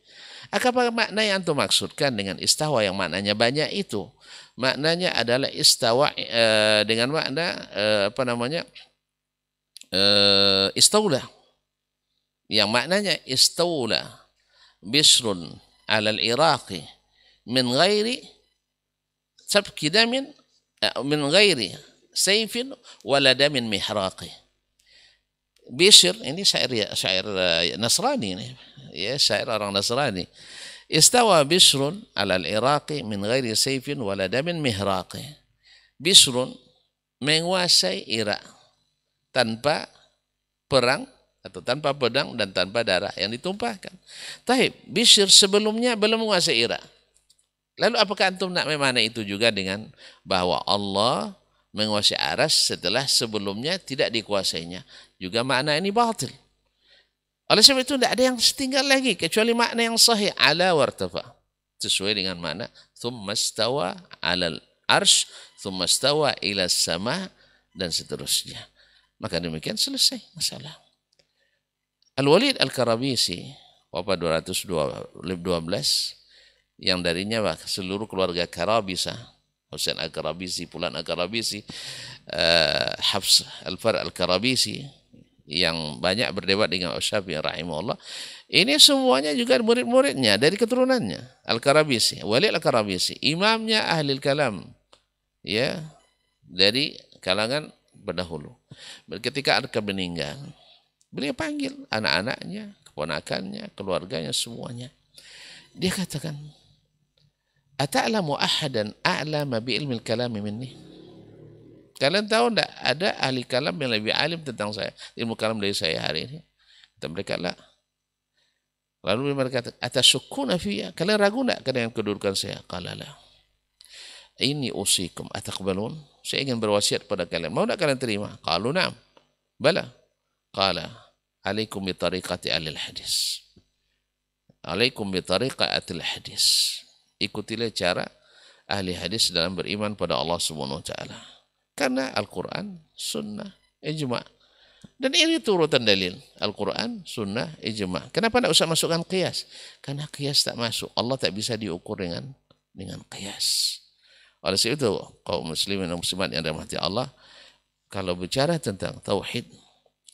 Apa makna yang antum maksudkan dengan istawa yang maknanya banyak itu? Maknanya adalah istawa dengan makna istaula. Yang maknanya istaula bisrun alal iraqi min ghairi sabki damin min ghairi sayfin wala damin mihraqi. Bishr ini syair Nasrani ini, ya, syair orang Nasrani. Istawa Bishrun alal Iraqi min ghairi sayfin wala damin mihraqi. Bishrun menguasai Irak tanpa perang atau tanpa pedang dan tanpa darah yang ditumpahkan. Taib, Bishr sebelumnya belum menguasai Irak. Lalu apakah antum nak memana itu juga dengan bahwa Allah menguasai aras setelah sebelumnya tidak dikuasainya? Juga makna ini batil. Oleh sebab itu tidak ada yang tinggal lagi kecuali makna yang sahih, ala wartafa. Sesuai dengan makna thumma stawa alal arsh, thumma stawa ila sama, dan seterusnya. Maka demikian selesai masalah. Al-Walid Al-Karabisi wafat 212 yang darinya seluruh keluarga Karabisa, Husain Al-Karabisi, Fulan Al-Karabisi, Hafs Al-Far Al-Karabisi, yang banyak berdebat dengan Syafi'i rahimahullah. Ini semuanya juga murid-muridnya dari keturunannya. Al-Karabisi, Walid Al-Karabisi, imamnya ahli kalam, ya, dari kalangan pendahulu. Ketika Arkam meninggal, beliau panggil anak-anaknya, keponakannya, keluarganya, semuanya. Dia katakan, ata'lamu ahadan a'lama bi ilmi al-kalam minni? Kalian tahu enggak ada ahli kalam yang lebih alim tentang saya, ilmu kalam dari saya hari ini? Kata mereka, lah. Lalu mereka kata, atasyukkuna fiyya? Kalian ragu enggak dengan kedudukan saya? Qala la. Ini usikum ataqbalun. Saya ingin berwasiat pada kalian. Mau tak kalian terima? Qalu na'am. Bala. Qala alaikum bi tariqati ahli hadis. Alaikum bi tariqati hadis. Ikutilah cara ahli hadis dalam beriman pada Allah Subhanahu wa taala. Karena Al-Qur'an, sunnah, ijma'. Dan ini turutan dalil. Al-Quran, sunnah, ijma'. Kenapa tidak usah masukkan qiyas? Karena qiyas tak masuk. Allah tak bisa diukur dengan qiyas. Oleh sebab itu, kaum muslimin dan muslimat yang dirahmati Allah, kalau bicara tentang tauhid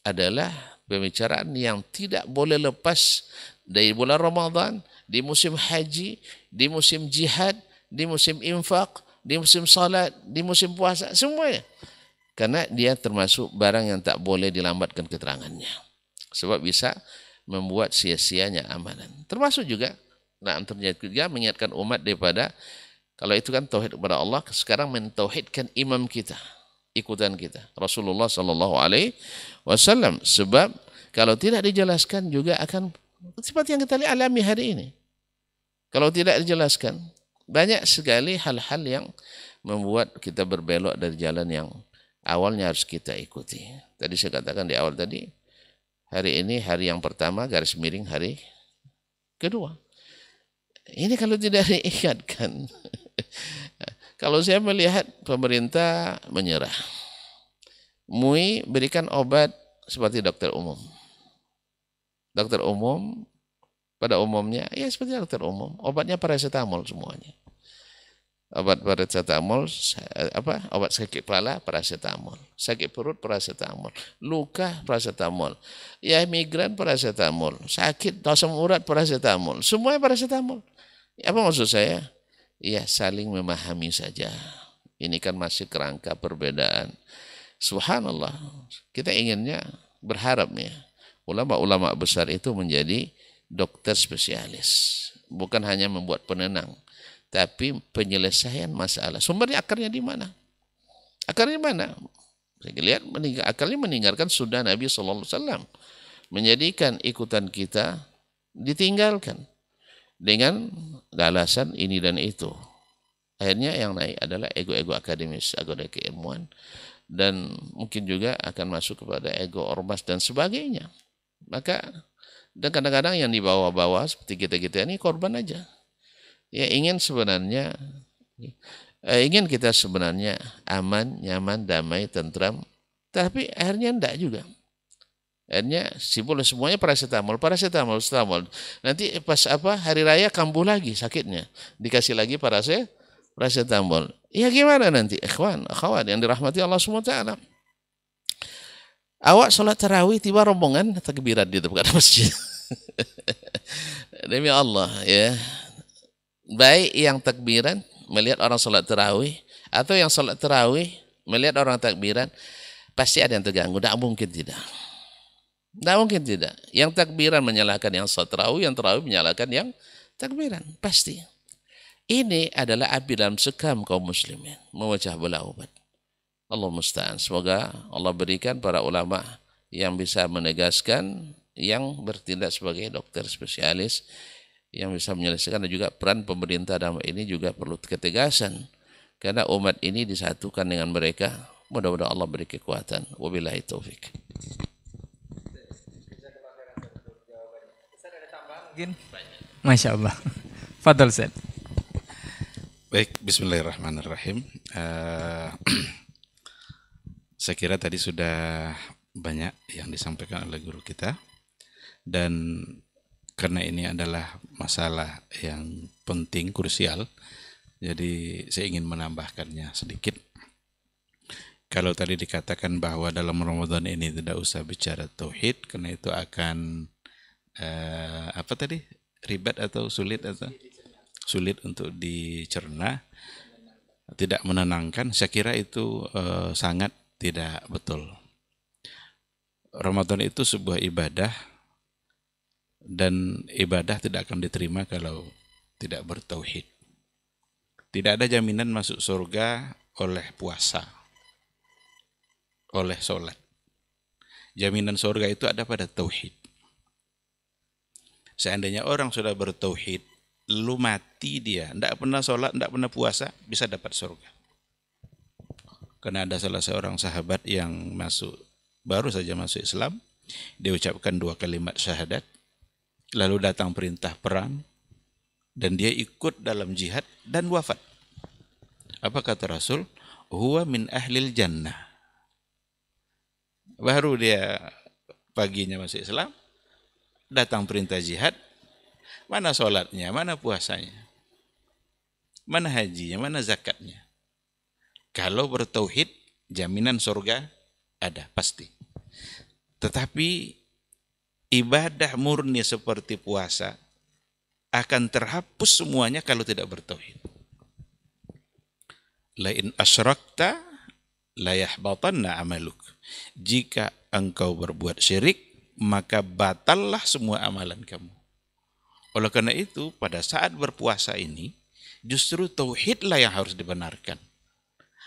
adalah pembicaraan yang tidak boleh lepas dari bulan Ramadan, di musim haji, di musim jihad, di musim infak, di musim salat, di musim puasa, semuanya. Karena dia termasuk barang yang tak boleh dilambatkan keterangannya. Sebab bisa membuat sia-sianya amalan. Termasuk juga, terjadi juga mengingatkan umat daripada, kalau itu kan tauhid kepada Allah, sekarang mentauhidkan imam kita, ikutan kita, Rasulullah Sallallahu Alaihi Wasallam. Sebab kalau tidak dijelaskan juga akan seperti yang kita lihat alami hari ini. Kalau tidak dijelaskan, banyak sekali hal-hal yang membuat kita berbelok dari jalan yang awalnya harus kita ikuti. Tadi saya katakan di awal tadi, hari ini hari yang pertama, garis miring hari kedua. Ini kalau tidak diingatkan, kalau saya melihat pemerintah menyerah. MUI berikan obat seperti dokter umum. Dokter umum pada umumnya, ya seperti dokter umum, obatnya paracetamol semuanya. Obat paracetamol, obat sakit kepala paracetamol, sakit perut paracetamol, luka paracetamol, ya migran paracetamol, sakit asam urat paracetamol, semuanya paracetamol. Apa maksud saya? Ya saling memahami saja. Ini kan masih kerangka perbedaan. Subhanallah, kita inginnya, berharapnya ulama-ulama besar itu menjadi dokter spesialis, bukan hanya membuat penenang, tapi penyelesaian masalah. Sumbernya, akarnya di mana? Akarnya di mana? Saya lihat akarnya meninggalkan sunnah Nabi Sallallahu Alaihi Wasallam, menjadikan ikutan kita ditinggalkan dengan alasan ini dan itu. Akhirnya yang naik adalah ego-ego akademis, ego-ego keilmuan, dan mungkin juga akan masuk kepada ego ormas dan sebagainya. Maka dan kadang-kadang yang di bawah-bawah seperti kita-kita ini korban aja. Ya ingin kita sebenarnya aman, nyaman, damai, tentram, tapi akhirnya enggak juga. Akhirnya semuanya paracetamol. Nanti pas hari raya kambuh lagi sakitnya, dikasih lagi paracetamol. Ya gimana nanti, ikhwan, akhwat yang dirahmati Allah SWT. Awak sholat tarawih tiba rombongan takbiran di depan masjid. Demi Allah ya. Baik yang takbiran melihat orang sholat tarawih, atau yang sholat tarawih melihat orang takbiran, pasti ada yang terganggu. Tidak mungkin tidak. Tidak mungkin tidak. Yang takbiran menyalahkan yang sholat tarawih, yang tarawih menyalahkan yang takbiran. Pasti. Ini adalah api dalam sekam kaum muslimin, memecah belah umat. Allah musta'an. Semoga Allah berikan para ulama yang bisa menegaskan, yang bertindak sebagai dokter spesialis, yang bisa menyelesaikan, dan juga peran pemerintah dalam ini juga perlu ketegasan. Karena umat ini disatukan dengan mereka. Mudah-mudahan Allah beri kekuatan. Wabillahi taufik. Masya Allah. Fadal Ustaz. Baik, bismillahirrahmanirrahim. Saya kira tadi sudah banyak yang disampaikan oleh guru kita, dan karena ini adalah masalah yang penting, krusial, jadi saya ingin menambahkannya sedikit. Kalau tadi dikatakan bahwa dalam Ramadan ini tidak usah bicara tauhid karena itu akan ribet atau sulit untuk dicerna, tidak menenangkan, saya kira itu sangat tidak betul. Ramadan itu sebuah ibadah, dan ibadah tidak akan diterima kalau tidak bertauhid. Tidak ada jaminan masuk surga oleh puasa, oleh sholat. Jaminan surga itu ada pada tauhid. Seandainya orang sudah bertauhid, lu mati dia, tidak pernah sholat, tidak pernah puasa, bisa dapat surga. Karena ada salah seorang sahabat yang baru saja masuk Islam, dia ucapkan 2 kalimat syahadat, lalu datang perintah perang, dan dia ikut dalam jihad dan wafat. Apa kata Rasul? Huwa min ahlil jannah. Baru dia paginya masuk Islam, datang perintah jihad, mana sholatnya, mana puasanya, mana hajinya, mana zakatnya. Kalau bertauhid, jaminan surga ada, pasti. Tetapi ibadah murni seperti puasa akan terhapus semuanya kalau tidak bertauhid. La in asyrakta la yahbatanna amaluk. Jika engkau berbuat syirik, maka batallah semua amalan kamu. Oleh karena itu, pada saat berpuasa ini, justru tauhidlah yang harus dibenarkan.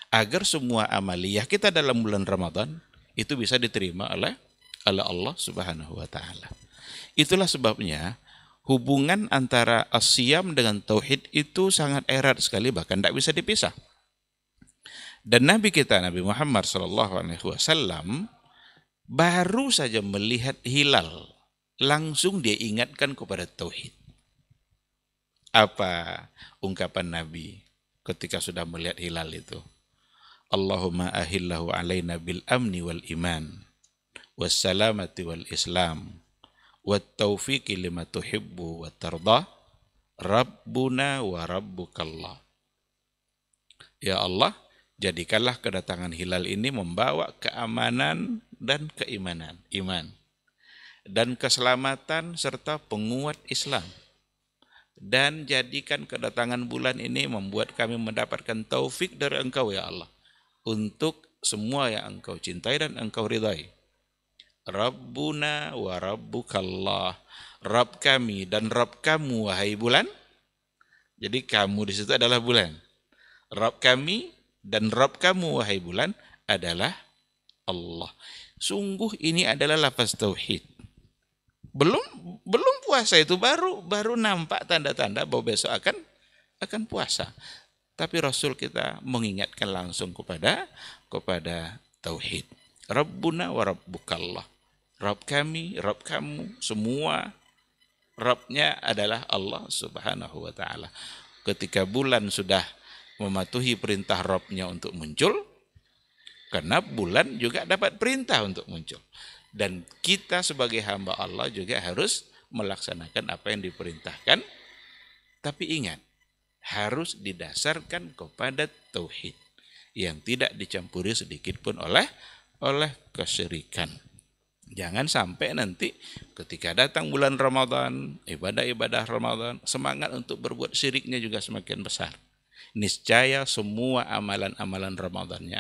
Agar semua amaliyah kita dalam bulan Ramadan itu bisa diterima oleh Allah Subhanahu wa taala. Itulah sebabnya hubungan antara as-siyam dengan tauhid itu sangat erat sekali, bahkan tidak bisa dipisah. Dan Nabi kita, Nabi Muhammad SAW, baru saja melihat hilal, langsung dia ingatkan kepada tauhid. Apa ungkapan Nabi ketika sudah melihat hilal itu? Allahumma ahillahu alaina bil amni wal iman, wassalamati wal islam, wat taufiqi lima tuhibbu wa tarda, Rabbuna wa Rabbukallah. Ya Allah, jadikanlah kedatangan hilal ini membawa keamanan dan keimanan, iman, dan keselamatan serta penguat Islam. Dan jadikan kedatangan bulan ini membuat kami mendapatkan taufik dari Engkau ya Allah, untuk semua yang Engkau cintai dan Engkau ridhai. Rabbuna wa Rabbukallah, Rabb kami dan Rabb kamu wahai bulan. Jadi kamu di situ adalah bulan. Rabb kami dan Rabb kamu wahai bulan adalah Allah. Sungguh ini adalah lafaz tauhid. Belum puasa itu baru nampak tanda-tanda bahwa besok akan puasa. Tapi Rasul kita mengingatkan langsung kepada tauhid. Rabbuna wa Rabbukallah. Rabb kami, Rabb kamu, semua Rabbnya adalah Allah Subhanahu wa taala. Ketika bulan sudah mematuhi perintah Rabbnya untuk muncul, karena bulan juga dapat perintah untuk muncul. Dan kita sebagai hamba Allah juga harus melaksanakan apa yang diperintahkan. Tapi ingat, harus didasarkan kepada tauhid yang tidak dicampuri sedikit pun oleh kesyirikan. Jangan sampai nanti ketika datang bulan Ramadan, ibadah-ibadah Ramadan, semangat untuk berbuat syiriknya juga semakin besar. Niscaya semua amalan-amalan Ramadannya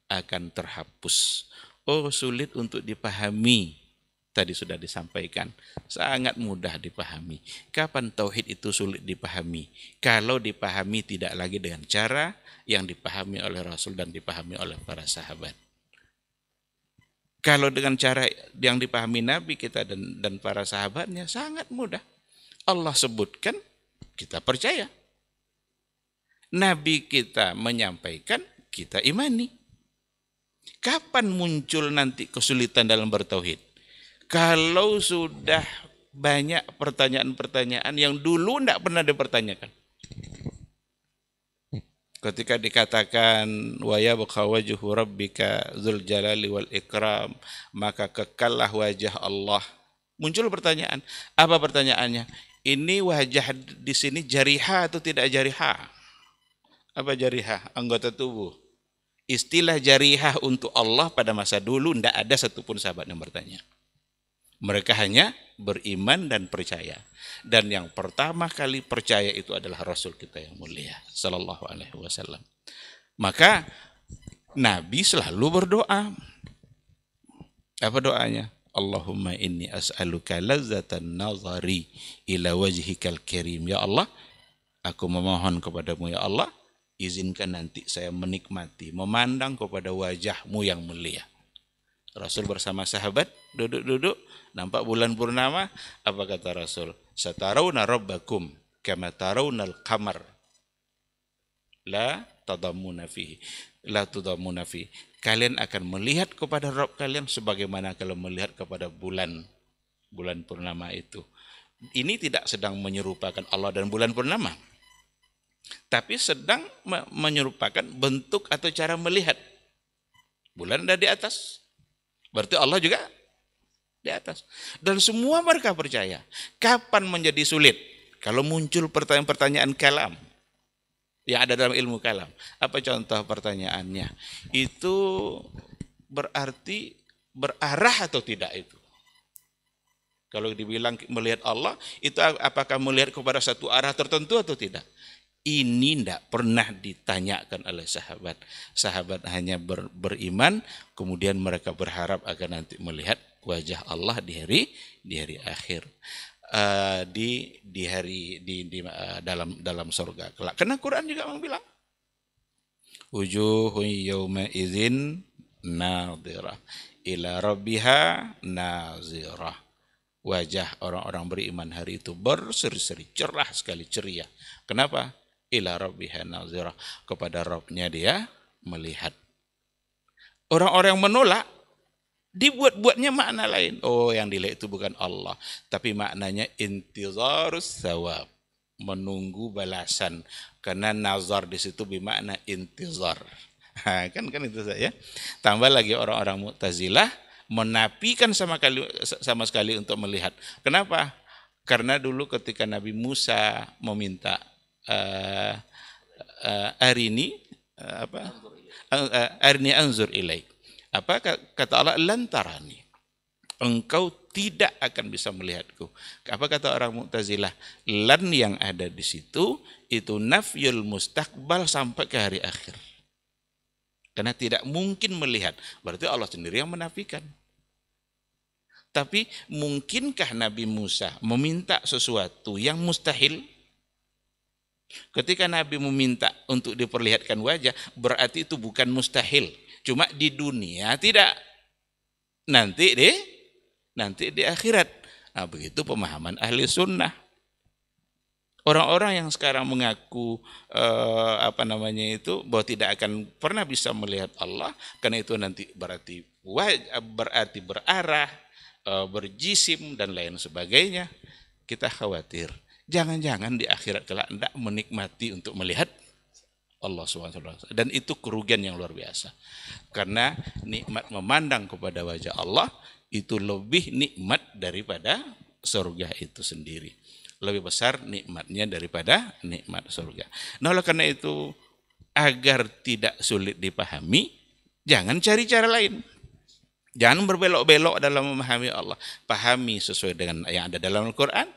akan terhapus. Oh, sulit untuk dipahami. Tadi sudah disampaikan, sangat mudah dipahami. Kapan tauhid itu sulit dipahami? Kalau dipahami tidak lagi dengan cara yang dipahami oleh Rasul dan dipahami oleh para sahabat. Kalau dengan cara yang dipahami Nabi kita dan para sahabatnya sangat mudah. Allah sebutkan, kita percaya. Nabi kita menyampaikan, kita imani. Kapan muncul nanti kesulitan dalam bertauhid? Kalau sudah banyak pertanyaan-pertanyaan yang dulu tidak pernah dipertanyakan. Ketika dikatakan wa yabqa wajhu rabbika dzul jalali wal ikram, maka kekallah wajah Allah. Muncul pertanyaan. Apa pertanyaannya? Ini wajah di sini jariha atau tidak jariha? Apa jariha? Anggota tubuh. Istilah jarihah untuk Allah pada masa dulu tidak ada satupun sahabat yang bertanya. Mereka hanya beriman dan percaya. Dan yang pertama kali percaya itu adalah Rasul kita yang mulia, sallallahu alaihi wasallam. Maka Nabi selalu berdoa. Apa doanya? Allahumma inni as'aluka lazzatan nazari ila wajhikal karim. Ya Allah, aku memohon kepadamu ya Allah, izinkan nanti saya menikmati, memandang kepada wajahmu yang mulia. Rasul bersama sahabat duduk-duduk, nampak bulan purnama, apa kata Rasul? Satarawna rabbakum kama tarawnal qamar la tadammuna fihi la tudammuna fihi. Kalian akan melihat kepada Rabb kalian sebagaimana kalau melihat kepada bulan purnama itu. Ini tidak sedang menyerupakan Allah dan bulan purnama, tapi sedang menyerupakan bentuk atau cara melihat. Bulan ada di atas, berarti Allah juga di atas. Dan semua mereka percaya. Kapan menjadi sulit? Kalau muncul pertanyaan-pertanyaan kalam yang ada dalam ilmu kalam. Apa contoh pertanyaannya? Itu berarti berarah atau tidak itu? Kalau dibilang melihat Allah, itu apakah melihat kepada satu arah tertentu atau tidak? Ini tidak pernah ditanyakan oleh sahabat. Sahabat hanya beriman, kemudian mereka berharap agar nanti melihat wajah Allah di hari akhir, dalam surga kelak. Karena Quran juga bilang, wujuhun yawma idzin nadhirah ila rabbiha nazirah. Wajah orang-orang beriman hari itu berseri-seri, cerah sekali, ceria. Kenapa? Ila rabbiha nazirah, kepada Rabbnya dia melihat. Orang-orang yang menolak, dibuat-buatnya makna lain. Oh, yang dilihat itu bukan Allah, tapi maknanya intizarus thawab, menunggu balasan. Karena nazar di situ bermakna intizar. Kan itu saja. Tambah lagi orang-orang Mu'tazilah menafikan sama sekali untuk melihat. Kenapa? Karena dulu ketika Nabi Musa meminta arini anzur ilaik. Apa kata Allah? Lantarani. Engkau tidak akan bisa melihatku. Apa kata orang Mu'tazilah? Lan yang ada di situ itu nafyul mustaqbal sampai ke hari akhir. Karena tidak mungkin melihat. Berarti Allah sendiri yang menafikan. Tapi mungkinkah Nabi Musa meminta sesuatu yang mustahil? Ketika Nabi meminta untuk diperlihatkan wajah, berarti itu bukan mustahil. Cuma di dunia tidak. Nanti di akhirat. Nah, begitu pemahaman ahli sunnah. Orang-orang yang sekarang mengaku bahwa tidak akan pernah bisa melihat Allah, karena itu nanti berarti berarah, berjisim dan lain sebagainya. Kita khawatir jangan-jangan di akhirat kelak tidak menikmati untuk melihat Allah SWT. Dan itu kerugian yang luar biasa, karena nikmat memandang kepada wajah Allah itu lebih nikmat daripada surga itu sendiri. Lebih besar nikmatnya daripada nikmat surga. Nah, oleh karena itu, agar tidak sulit dipahami, jangan cari cara lain. Jangan berbelok-belok dalam memahami Allah. Pahami sesuai dengan yang ada dalam Al-Quran.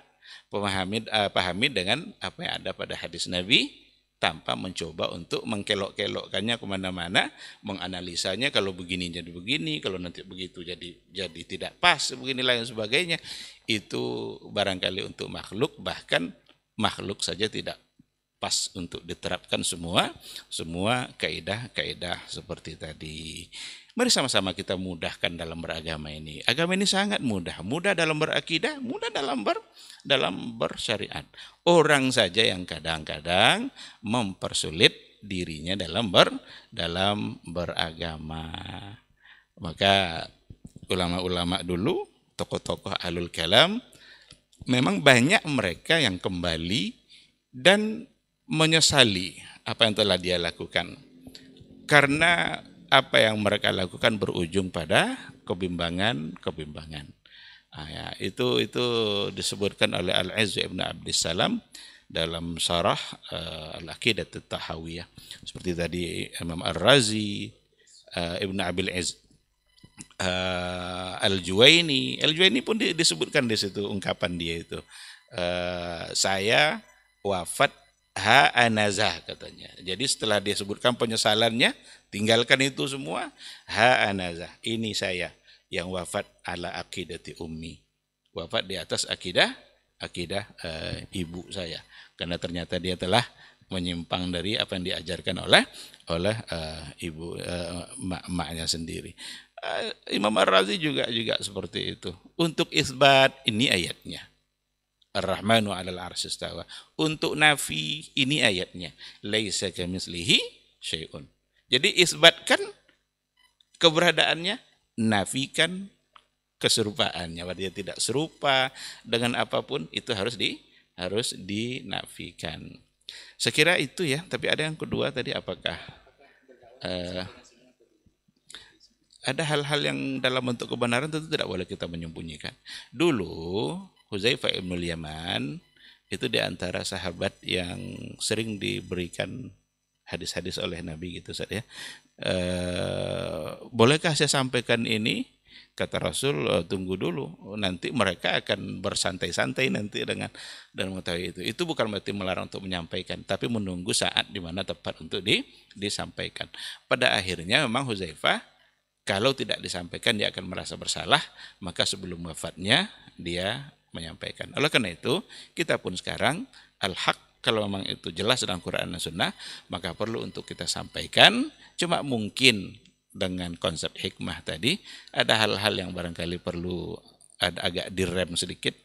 Pahami dengan apa yang ada pada hadis Nabi, tanpa mencoba untuk mengkelok-kelokkannya kemana-mana, menganalisanya, kalau begini jadi begini, kalau nanti begitu jadi tidak pas, begini lain sebagainya. Itu barangkali untuk makhluk, bahkan makhluk saja tidak pas untuk diterapkan semua kaidah-kaidah seperti tadi. Mari sama-sama kita mudahkan dalam beragama ini. Agama ini sangat mudah dalam berakidah, mudah dalam bersyariat. Orang saja yang kadang-kadang mempersulit dirinya dalam beragama. Maka ulama-ulama dulu, tokoh-tokoh ahlul kalam, memang banyak mereka yang kembali dan menyesali apa yang telah dia lakukan. Karena apa yang mereka lakukan berujung pada kebimbangan. Itu disebutkan oleh Al-Izz ibn Abdissalam dalam syarah Al-Aqidah At-Tahawiyah. Seperti tadi Imam Ar-Razi, Ibn Abil Izz, Al-Juwaini pun disebutkan di situ ungkapan dia itu. Saya wafat ha'anazah katanya. Jadi setelah dia sebutkan penyesalannya, tinggalkan itu semua, ha'anazah, ini saya yang wafat ala aqidati ummi. Wafat di atas akidah ibu saya. Karena ternyata dia telah menyimpang dari apa yang diajarkan oleh ibu maknya sendiri. Imam Ar-Razi juga seperti itu. Untuk isbat, ini ayatnya. Ar-Rahmanu 'alal 'arsy istawa. Untuk nafi ini ayatnya, laisa kamitslihi syai'un. Jadi isbatkan keberadaannya, nafikan keserupaannya. Bahwa dia tidak serupa dengan apapun, itu harus dinafikan. Sekira itu ya, tapi ada yang kedua tadi, apakah ada hal-hal yang dalam bentuk kebenaran tentu tidak boleh kita menyembunyikan. Dulu Hudzaifah ibn Yaman itu di antara sahabat yang sering diberikan hadis-hadis oleh Nabi gitu Ustaz ya. Bolehkah saya sampaikan ini? Kata Rasul, tunggu dulu, nanti mereka akan bersantai-santai nanti dengan dan mengetahui itu. Itu bukan berarti melarang untuk menyampaikan, tapi menunggu saat di mana tepat untuk disampaikan. Pada akhirnya memang Hudzaifah kalau tidak disampaikan dia akan merasa bersalah, maka sebelum wafatnya dia menyampaikan. Oleh karena itu, kita pun sekarang al-haq, kalau memang itu jelas dalam Quran dan Sunnah, maka perlu untuk kita sampaikan. Cuma mungkin dengan konsep hikmah tadi, ada hal-hal yang barangkali perlu agak direm sedikit,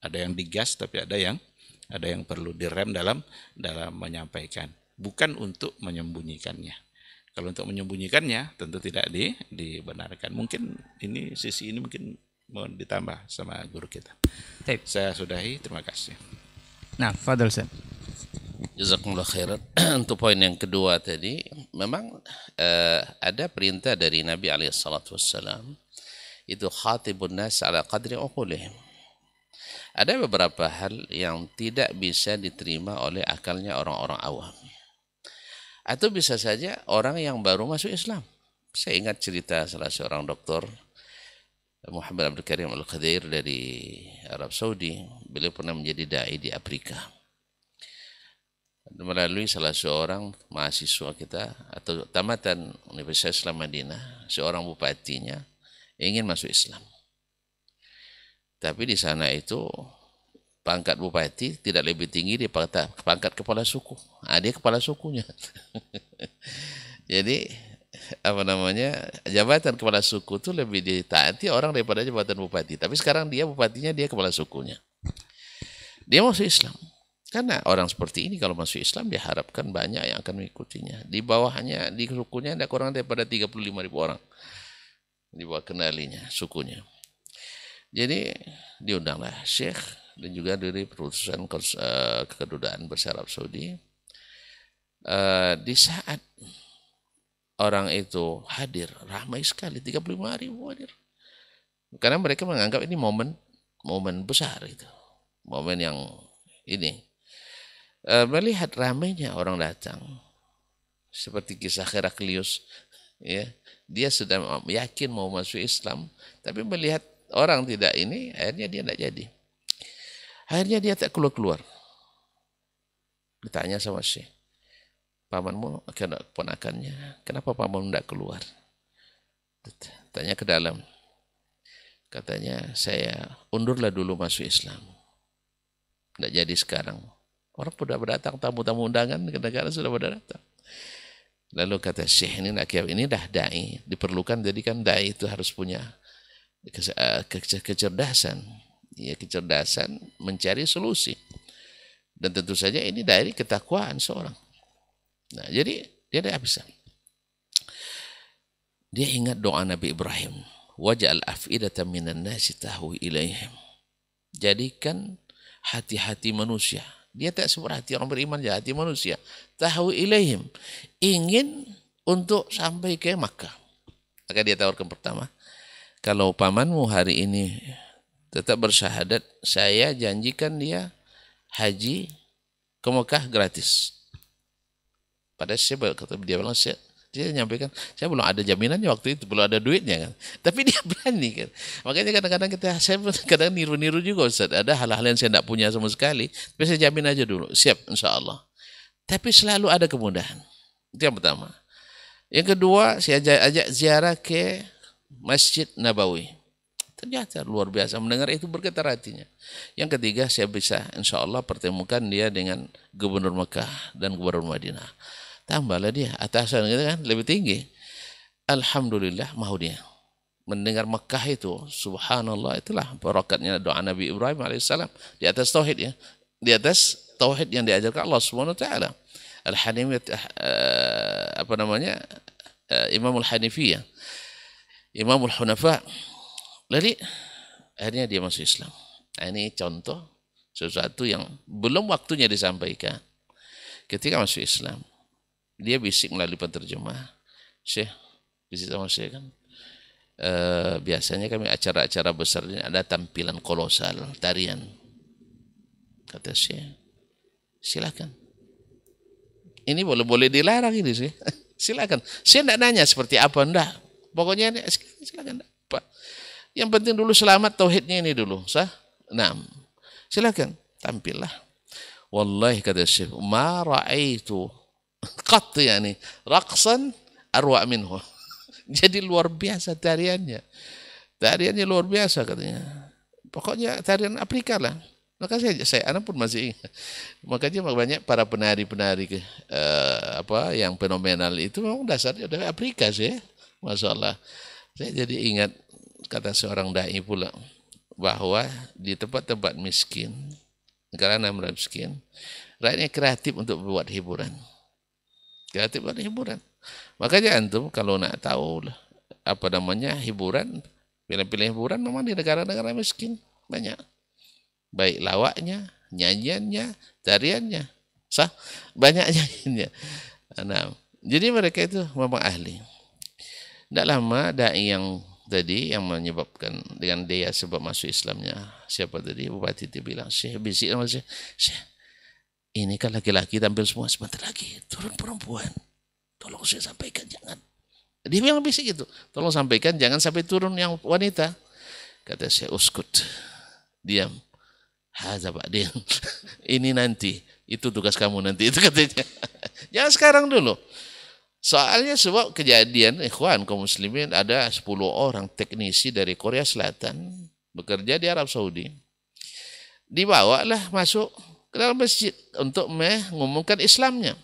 ada yang digas, tapi ada yang perlu direm dalam menyampaikan, bukan untuk menyembunyikannya. Kalau untuk menyembunyikannya tentu tidak dibenarkan. Mungkin sisi ini mungkin mau ditambah sama guru kita. Taip. Saya sudahi, terima kasih. Nah, fadhil Ustaz. Jazakumullah khairan. Untuk poin yang kedua tadi, memang ada perintah dari Nabi SAW, itu khatibun nas ala qadri uqulihim. Ada beberapa hal yang tidak bisa diterima oleh akalnya orang-orang awam. Atau bisa saja orang yang baru masuk Islam. Saya ingat cerita salah seorang doktor, Muhammad Abdul Karim Al-Khadir dari Arab Saudi. Beliau pernah menjadi da'i di Afrika. Melalui salah seorang mahasiswa kita atau tamatan Universitas Islam Madinah, seorang bupatinya ingin masuk Islam. Tapi di sana itu pangkat bupati tidak lebih tinggi daripada pangkat kepala suku. Dia kepala sukunya. Jadi jabatan kepala suku itu lebih ditaati orang daripada jabatan bupati. Tapi sekarang dia bupatinya, dia kepala sukunya. Dia masuk Islam. Karena orang seperti ini kalau masuk Islam diharapkan banyak yang akan mengikutinya. Di bawahnya, di sukunya tidak kurang daripada 35.000 orang. Di bawah kenalinya, sukunya. Jadi diundanglah Syekh dan juga dari perusahaan kedutaan besar Arab Saudi. Di saat orang itu hadir, ramai sekali, 35.000 hadir. Karena mereka menganggap ini momen besar itu. Momen yang ini. Melihat ramainya orang datang, seperti kisah Heraklius, ya, dia sudah yakin mau masuk Islam, tapi melihat orang tidak ini, akhirnya dia tidak jadi. Akhirnya dia tak keluar. Ditanya sama Syekh, pamanmu ponakannya, kenapa pamanmu tidak keluar? Tanya ke dalam. Katanya, saya undurlah dulu masuk Islam. Tidak jadi sekarang. Orang sudah berdatang, tamu-tamu undangan ke negara sudah pada datang. Lalu kata Syekh, ini dah da'i, diperlukan, jadi kan da'i itu harus punya kecerdasan. Ya, kecerdasan mencari solusi. Dan tentu saja ini dari ketakwaan seorang. Nah, jadi dia tidak bisa. Dia ingat doa Nabi Ibrahim, waj'al af'idatan minan nasi tahwi ilaihim. Jadikan hati-hati manusia. Dia tak seperti orang beriman, dia hati manusia. Tahwi ilaihim, ingin untuk sampai ke Makkah. Maka dia tawarkan pertama, kalau pamanmu hari ini tetap bersyahadat, saya janjikan dia haji ke Makkah gratis. Pada saya kata dia bilang, dia menyampaikan, saya belum ada jaminannya waktu itu, belum ada duitnya kan. Tapi dia berani kan. Makanya kadang-kadang saya kadang niru-niru juga Ustaz. Ada hal-hal yang saya tidak punya sama sekali, tapi saya jamin aja dulu, siap insya Allah. Tapi selalu ada kemudahan. Itu yang pertama. Yang kedua, saya ajak ziarah ke Masjid Nabawi. Ternyata luar biasa, mendengar itu bergetar hatinya. Yang ketiga, saya bisa insya Allah pertemukan dia dengan Gubernur Mekah dan Gubernur Madinah. Tambahlah dia, atasan gitu kan, lebih tinggi. Alhamdulillah mau dia. mendengar Mekah itu, subhanallah, itulah barakatnya doa Nabi Ibrahim alaihissalam di atas tauhid ya, di atas tauhid yang diajarkan Allah Subhanahu wa taala. Al-Hanifiyah apa namanya? Imamul Hanifiyah, Imamul Hunafa. Jadi akhirnya dia masuk Islam. Nah, ini contoh sesuatu yang belum waktunya disampaikan. Ketika masuk Islam, dia bisik melalui penterjemah. Syekh, bisik sama Syekh kan. Biasanya kami acara-acara besar ini ada tampilan kolosal, tarian. Kata Syekh, silakan. Ini boleh dilarang ini sih. Silakan. Saya tidak nanya seperti apa, enggak. Pokoknya ini silakan. Pak. Yang penting dulu selamat tauhidnya ini dulu, sah? Nah, silakan tampillah. Wallahi kata Syekh, ma ra'aitu qat yani raqsan arwa minhu. Jadi luar biasa tariannya. Tariannya luar biasa katanya. Pokoknya tarian Afrika lah. Maka saya anak pun masih ingat. Makanya banyak para penari-penari yang fenomenal itu memang dasarnya dari Afrika sih. Masya Allah. Saya jadi ingat kata seorang dai pula bahwa di tempat-tempat miskin, negara miskin, rakyatnya kreatif untuk membuat hiburan. Kreatif buat hiburan. Makanya antum kalau nak tahu apa namanya hiburan, pilih-pilih hiburan memang di negara-negara miskin banyak. Baik lawaknya, nyanyiannya, tariannya, sah banyak nyanyiannya. Nah, jadi mereka itu memang ahli. Tidak lama dai yang tadi yang menyebabkan dengan dia sebab masuk Islamnya siapa tadi bupati itu bilang, Syekh bisik sama Syekh, ini kan laki-laki tampil semua, sebentar lagi turun perempuan. Tolong saya sampaikan jangan. Dia bilang bisik gitu. Tolong sampaikan jangan sampai turun yang wanita. Kata saya uskut. Diam. Hadza ba'din. Ini nanti. Itu tugas kamu nanti. Itu katanya. Jangan sekarang dulu. Soalnya sebab kejadian ikhwan kaum muslimin ada 10 orang teknisi dari Korea Selatan bekerja di Arab Saudi. Dibawalah masuk ke dalam masjid untuk mengumumkan Islamnya.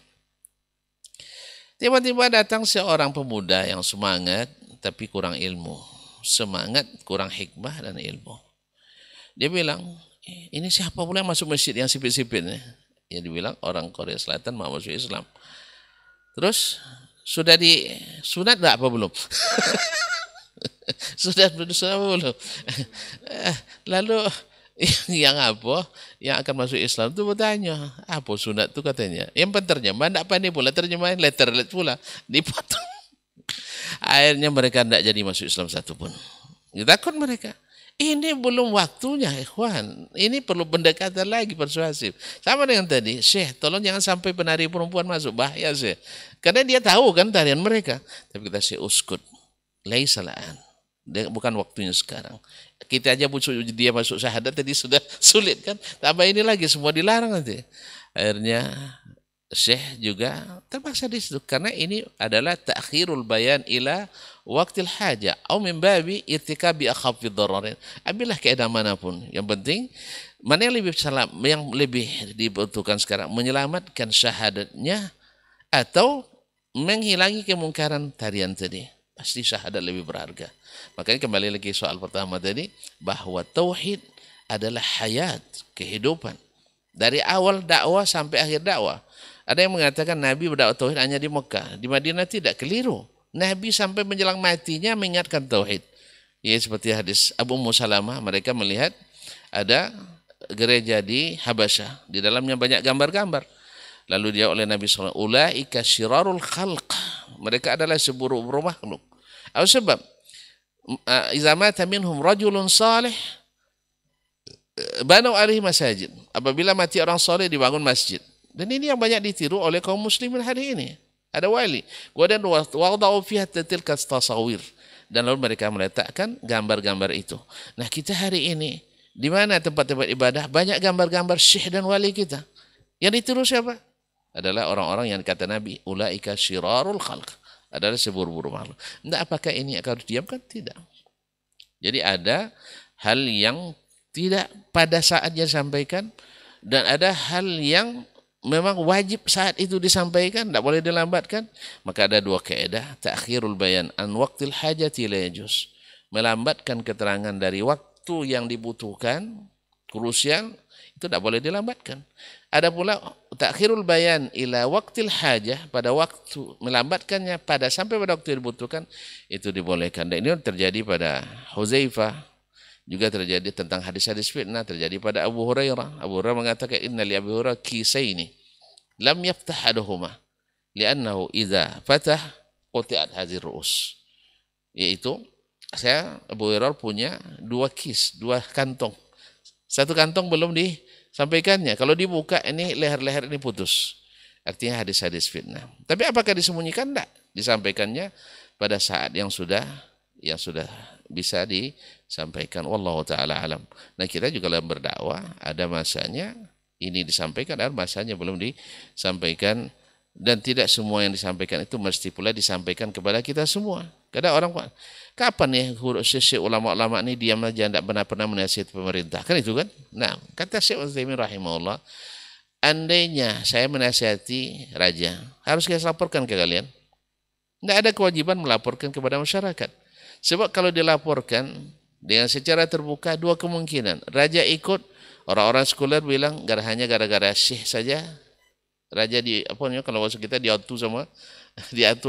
Tiba-tiba datang seorang pemuda yang semangat tapi kurang ilmu. Semangat, kurang hikmah dan ilmu. Dia bilang, ini siapa pula yang masuk masjid yang sipit-sipit? Ya dibilang orang Korea Selatan mau masuk Islam. Terus, sudah disunat enggak apa belum? Sudah apa belum? Lalu yang apa yang akan masuk Islam itu bertanya apa sunat itu katanya yang penterjemah tidak pandai pula terjemahin letter pula dipotong. Akhirnya mereka tidak jadi masuk Islam satupun. Takut mereka ini belum waktunya ikhwan, ini perlu pendekatan lagi persuasif sama dengan tadi. Syekh tolong jangan sampai penari perempuan masuk, bahaya Syekh, karena dia tahu kan tarian mereka. Tapi kita Syekh uskut laisalaan, bukan waktunya sekarang. Kita aja butuh dia masuk syahadat tadi sudah sulit kan, tambah ini lagi semua dilarang nanti. Akhirnya Syekh juga terpaksa di situ karena ini adalah ta'khirul bayan ila waqtil haja atau min babi irtikabi akhafid dararin. Ambillah keadaan manapun, yang penting mana yang lebih salam, yang lebih dibutuhkan sekarang, menyelamatkan syahadatnya atau menghilangi kemungkaran tarian tadi. Pasti syahadat lebih berharga. Makanya kembali lagi soal pertama tadi, bahwa tauhid adalah hayat, kehidupan. Dari awal dakwah sampai akhir dakwah. Ada yang mengatakan Nabi berdakwah tauhid hanya di Mekah. Di Madinah tidak, keliru. Nabi sampai menjelang matinya mengingatkan tauhid. Ya seperti hadis Abu Ummu Salamah, mereka melihat ada gereja di Habasyah. Di dalamnya banyak gambar-gambar. Lalu dia oleh Nabi SAW, ulaika syirarul khalq. Mereka adalah seburuk-buruk makhluk. Apa sebab? Iza mata minhum rajulun salih banu alaihi masajid. Apabila mati orang saleh dibangun masjid. Dan ini yang banyak ditiru oleh kaum muslimin hari ini. Ada wali. Kemudian wada'u fiha tilka tasawir. Dan lalu mereka meletakkan gambar-gambar itu. Nah, kita hari ini di mana tempat-tempat ibadah banyak gambar-gambar syekh dan wali kita. Yang ditiru siapa? Adalah orang-orang yang kata Nabi, ulaika syirarul khalq, adalah seburuk-buruk makhluk. Tidak, apakah ini akan didiamkan? Tidak. Jadi ada hal yang tidak pada saatnya disampaikan dan ada hal yang memang wajib saat itu disampaikan, tidak boleh dilambatkan. Maka ada dua kaidah, ta'khirul bayan an waqtil hajati la yajuz. melambatkan keterangan dari waktu yang dibutuhkan, krusial, itu tidak boleh dilambatkan. Ada pula takhirul bayan ila waqtil hajah, pada waktu melambatkannya sampai pada waktu yang dibutuhkan, itu dibolehkan. Dan ini terjadi pada Huzaifah, juga terjadi tentang hadis-hadis fitnah, terjadi pada Abu Hurairah. Abu Hurairah mengatakan inna li Abi Hurairah kisaini lam yaftah aduhuma li'annahu idza fatah quti'at hadhir ru'us. Yaitu Abu Hurairah punya 2 kis, 2 kantong. Satu kantong belum disampaikannya. Kalau dibuka ini leher-leher ini putus. Artinya hadis-hadis fitnah. Tapi apakah disembunyikan? Tidak. Disampaikannya pada saat yang sudah bisa disampaikan. Wallahu ta'ala alam. Nah, kita juga dalam berdakwah ada masanya ini disampaikan, ada masanya belum disampaikan. Dan tidak semua yang disampaikan itu mesti pula disampaikan kepada kita semua. Kadang orang, kapan ya Syekh ulama-ulama ini diam aja, tidak pernah menasihati pemerintah. Kan itu kan? Nah, kata Syekh Utsaimin rahimahullah, andainya saya menasihati raja, harus saya laporkan ke kalian. Tidak ada kewajiban melaporkan kepada masyarakat. Sebab kalau dilaporkan dengan secara terbuka, 2 kemungkinan. Raja ikut, orang-orang sekuler bilang hanya gara-gara syekh saja raja kalau bahasa kita diatur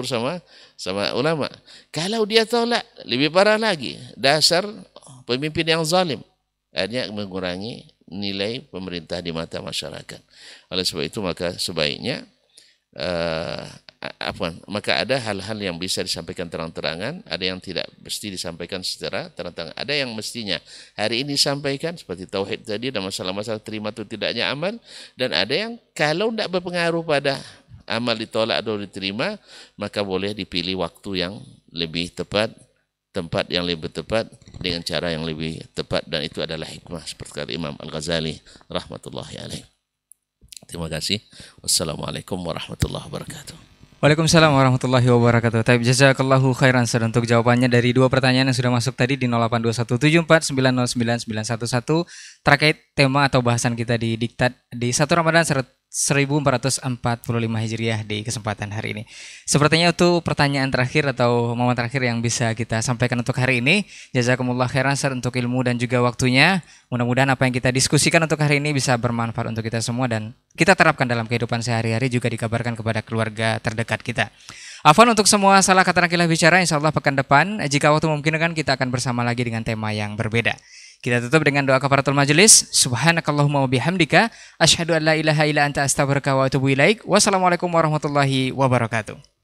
sama ulama. Kalau dia tolak, lebih parah lagi, dasar pemimpin yang zalim, hanya mengurangi nilai pemerintah di mata masyarakat. Oleh sebab itu maka sebaiknya maka ada hal-hal yang bisa disampaikan terang-terangan, ada yang tidak mesti disampaikan secara terang-terangan. Ada yang mestinya hari ini disampaikan seperti tauhid tadi dan masalah-masalah terima atau tidaknya amal, dan ada yang kalau tidak berpengaruh pada amal ditolak atau diterima, maka boleh dipilih waktu yang lebih tepat, tempat yang lebih tepat, dengan cara yang lebih tepat, dan itu adalah hikmah seperti kata Imam Al-Ghazali rahmatullahi alaih. Terima kasih. Wassalamualaikum warahmatullahi wabarakatuh. Waalaikumsalam warahmatullahi wabarakatuh. Taib jazakallahu khairan untuk jawabannya dari 2 pertanyaan yang sudah masuk tadi di 082174909911 terkait tema atau bahasan kita di Diktat di 1 Ramadan 1445 Hijriah di kesempatan hari ini. Sepertinya itu pertanyaan terakhir atau momen terakhir yang bisa kita sampaikan untuk hari ini. Jazakumullah khairan untuk ilmu dan juga waktunya. Mudah-mudahan apa yang kita diskusikan untuk hari ini bisa bermanfaat untuk kita semua dan kita terapkan dalam kehidupan sehari-hari, juga dikabarkan kepada keluarga terdekat kita. Afwan untuk semua salah kata nakilah bicara, insya Allah pekan depan jika waktu memungkinkan kita akan bersama lagi dengan tema yang berbeda. Kita tutup dengan doa kafaratul majelis. Subhanakallahumma wa bihamdika asyhadu an la ilaha illa anta astaghfiruka wa atubu ilaik. Wassalamualaikum warahmatullahi wabarakatuh.